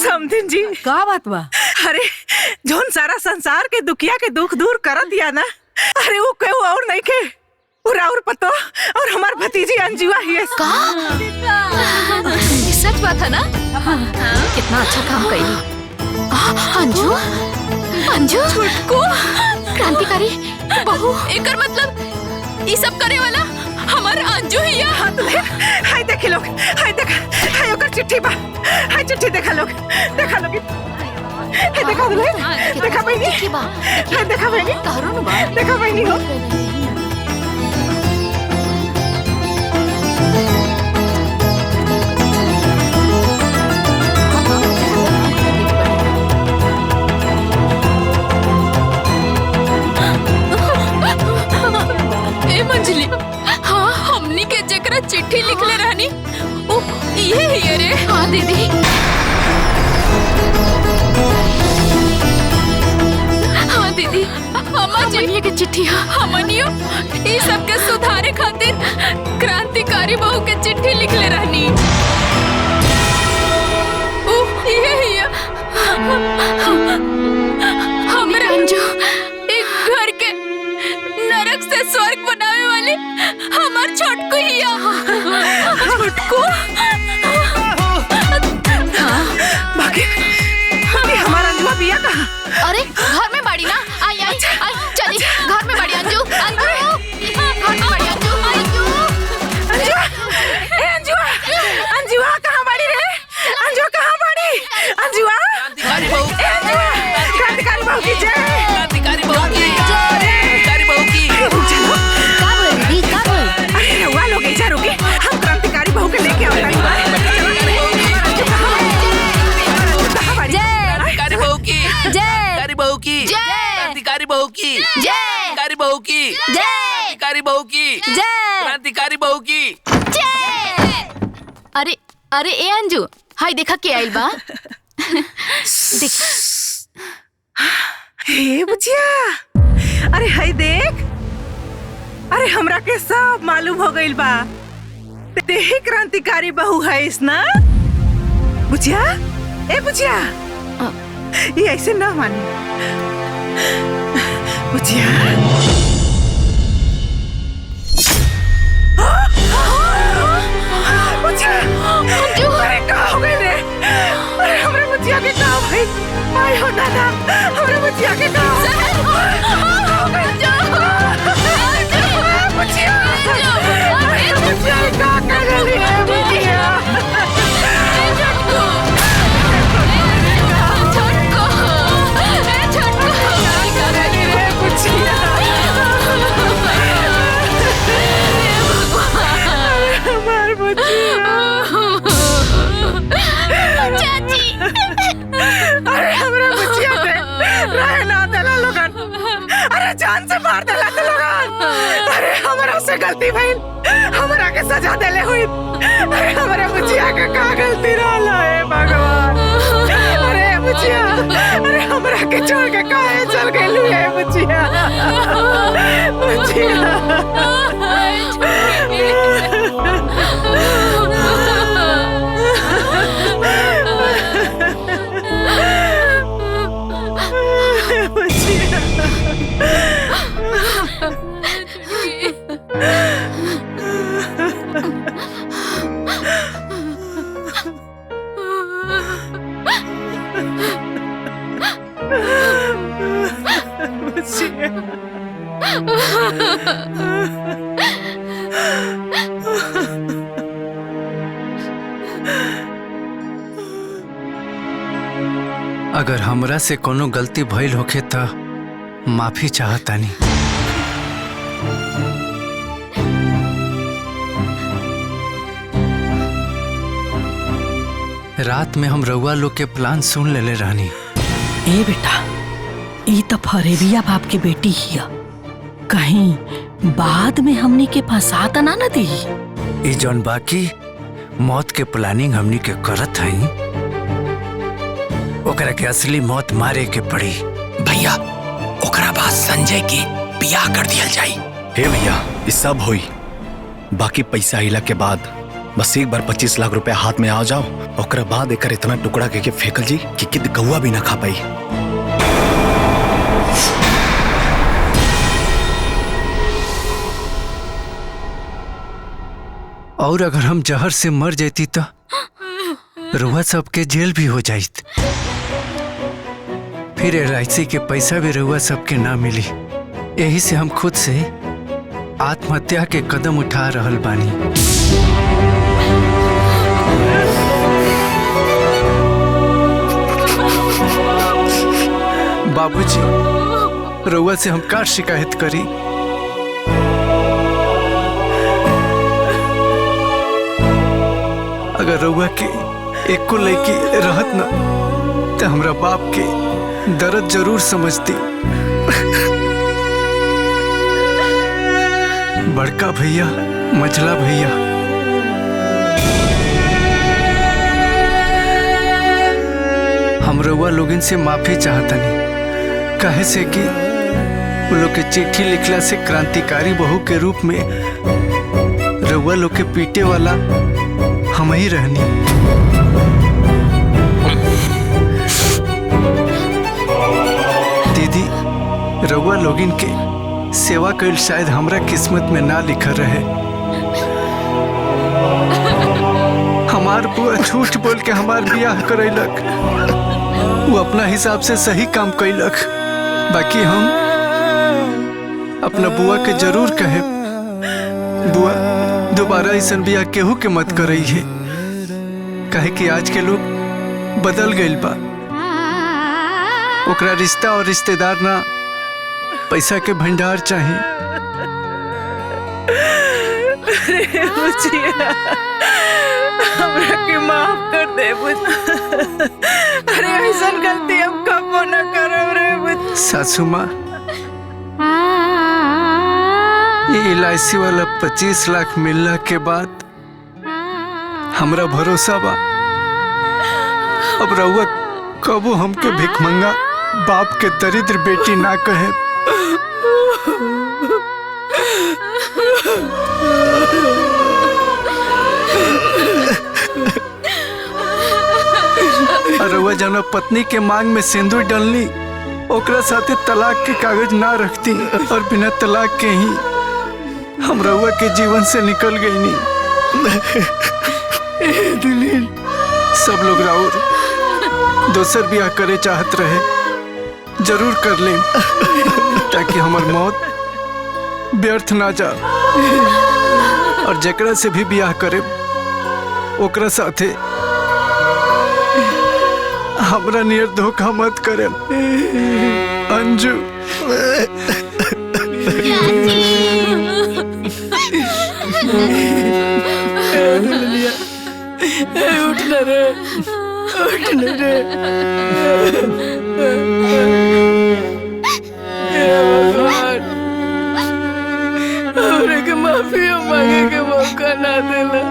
समधिन जी का बात बा? अरे जोन सारा संसार के दुखिया के दुख दूर कर दिया ना, अरे वो क्यों और नहीं के और पतो और हमार भतीजी अंजुआ ही है। सच बात है ना? कितना अच्छा काम करी। अंजू अंजू को क्रांतिकारी बहू एकर मतलब ये सब करे वाला हमार अंजू ही है। हाय देखे लोग, हाय देखा, हाय ओकर चिट्ठी बा, हाय चिट्ठी देखा लोग, देखा लोग, हाय देखा दुल्हन, देखा बहनी, हाय देखा बहनी, देखा बहनी हो। मंजली, हाँ हमनी के जकरा चिट्ठी लिखले रहनी ये ही रे। हाँ दीदी, हाँ दीदी हमनियो के चिट्ठी। हमनियो ये सबके सुधारे खातिर क्रांतिकारी बहू के चिट्ठी लिखले रहनी। ये ही हमरा अंजू एक घर के नरक से स्वर्ग बनावे वाली हमार छोटकू ही छोटकू। बाकी हमारा अंजुआ बिया कहाँ? अरे घर में बाड़ी ना। आई आई आई चली घर में बाड़ी अंजू। अंजू घर में बाड़ी अंजू। अंजुआ, ए अंजुआ, अंजुआ कहाँ बाड़ी रे? अंजुआ कहाँ बाड़ी? अंजुआ, क्रांतिकारी बहू, ए अंजुआ, क्रांतिकारी बहू की जय, क्रांतिकारी बहू की जय, क्रांतिकारी बहू की। चलो का बोल दी, का बोल? अरे रउआ लोग ऐसा रुके, हम क्रांतिकारी बहू के लेके आओ। क्रांतिकारी बहू की क्रांतिकारी बहू की क्रांतिकारी बहू की क्रांतिकारी बहू की क्रांतिकारी बहू की क्रांतिकारी बहू की। अरे अरे ए अंजू, हाय देखा के आइल बा। देख हे बुचिया, अरे हाय देख, अरे हमरा के सब मालूम हो गइल बा। तेही क्रांतिकारी बहू है इस ना बुचिया? ए बुचिया, ये ऐसे ना मानी बुचिया। अरे क्या हो गई रे? अरे हमारे बुचिया के क्या भाई? आय हो दादा, हमारे बुचिया के क्या हो गई? बुचिया, बुचिया क्या कर रही है बुचिया? हमारे बुचिया रहे ना देला लोगन, अरे जान से मार देला तो लोगन। अरे हमरा से गलती भइल, हमरा के सजा देले हुई। अरे हमारे बुचिया के का गलती रहला है भगवान। अरे बुचिया, अरे हमरा के छोड़ के काहे चल गइलू है बुचिया। बुचिया अगर हमरा से कोनो गलती भइल होखे त माफी चाहतानी। रात में हम रउआ लोग के प्लान सुन लेले रहनी। ए बेटा, ई तो फरेबिया बाप की बेटी हिया, कहीं बाद में हमनी के फंसा त ना न दी। ई जौन बाकी मौत के प्लानिंग हमनी के करत हई, ओकरा के असली मौत मारे के पड़ी। भैया ओकरा बाद संजय के बियाह कर दिया जाई। हे भैया, ये सब होई, बाकी पैसा आइला के बाद बस एक बार 25 लाख रुपए हाथ में आ जाओ, ओकरा बाद एकर इतना टुकड़ा के फेंकल जी कि किद कौआ भी ना खा पाई। और अगर हम जहर से मर जाती तो रुआ सबके जेल भी हो जाइत, फिर LIC के पैसा भी रुआ सबके ना मिली। यही से हम खुद से आत्महत्या के कदम उठा रहल बानी। बाबूजी, रुआ से हम का शिकायत करी? अगर रउआ के एको लड़की रहत ना तो हमरा बाप के दर्द जरूर समझती। बड़का भैया, मझला भैया, हम रउआ लोगन से माफी चाहतनी, काहे से कि वो लोग के चिट्ठी लिखला से क्रांतिकारी बहू के रूप में रउआ लोग के पीटे वाला हम ही रहनी। दीदी, रउआ लोगिन के सेवा कइल शायद हमरा किस्मत में ना लिखल रहे। हमार बुआ झूठ बोल के हमार बियाह करैलक, वो अपना हिसाब से सही काम कैलक। बाकी हम अपना बुआ के जरूर कहे, बुआ दोबारा ऐसा बियाह केहू के मत करई है, काहे कि आज के लोग बदल गइल बा। ओकरा रिश्ता और रिश्तेदार ना, पैसा के भंडार चाहिए। अरे बुचिया, हमरा के माफ कर दे बुचिया। अरे ऐसा गलती हम कबो न करब रे बुचिया। सासू माँ, ये LIC वाला 25 लाख मिलने के बाद हमरा भरोसा बा, अब रउआ कबो हमके भिखमंगा बाप के दरिद्र बेटी ना कहे। रउआ जना पत्नी के मांग में सिंदूर डलनी, ओकरा साथे तलाक के कागज ना रखती और बिना तलाक के ही हम रउआ के जीवन से निकल गई नी। सब लोग राउर दोसर ब्याह करे चाहत रहे, जरूर कर ले ताकि हमार मौत व्यर्थ ना जा। और जकरा से भी ब्याह करे ओकरा साथे हमरा नियर धोखा मत करे। अंजू, उठ न रे, उठ न रे। हमरे के माफी मांगे के मौका ना देला।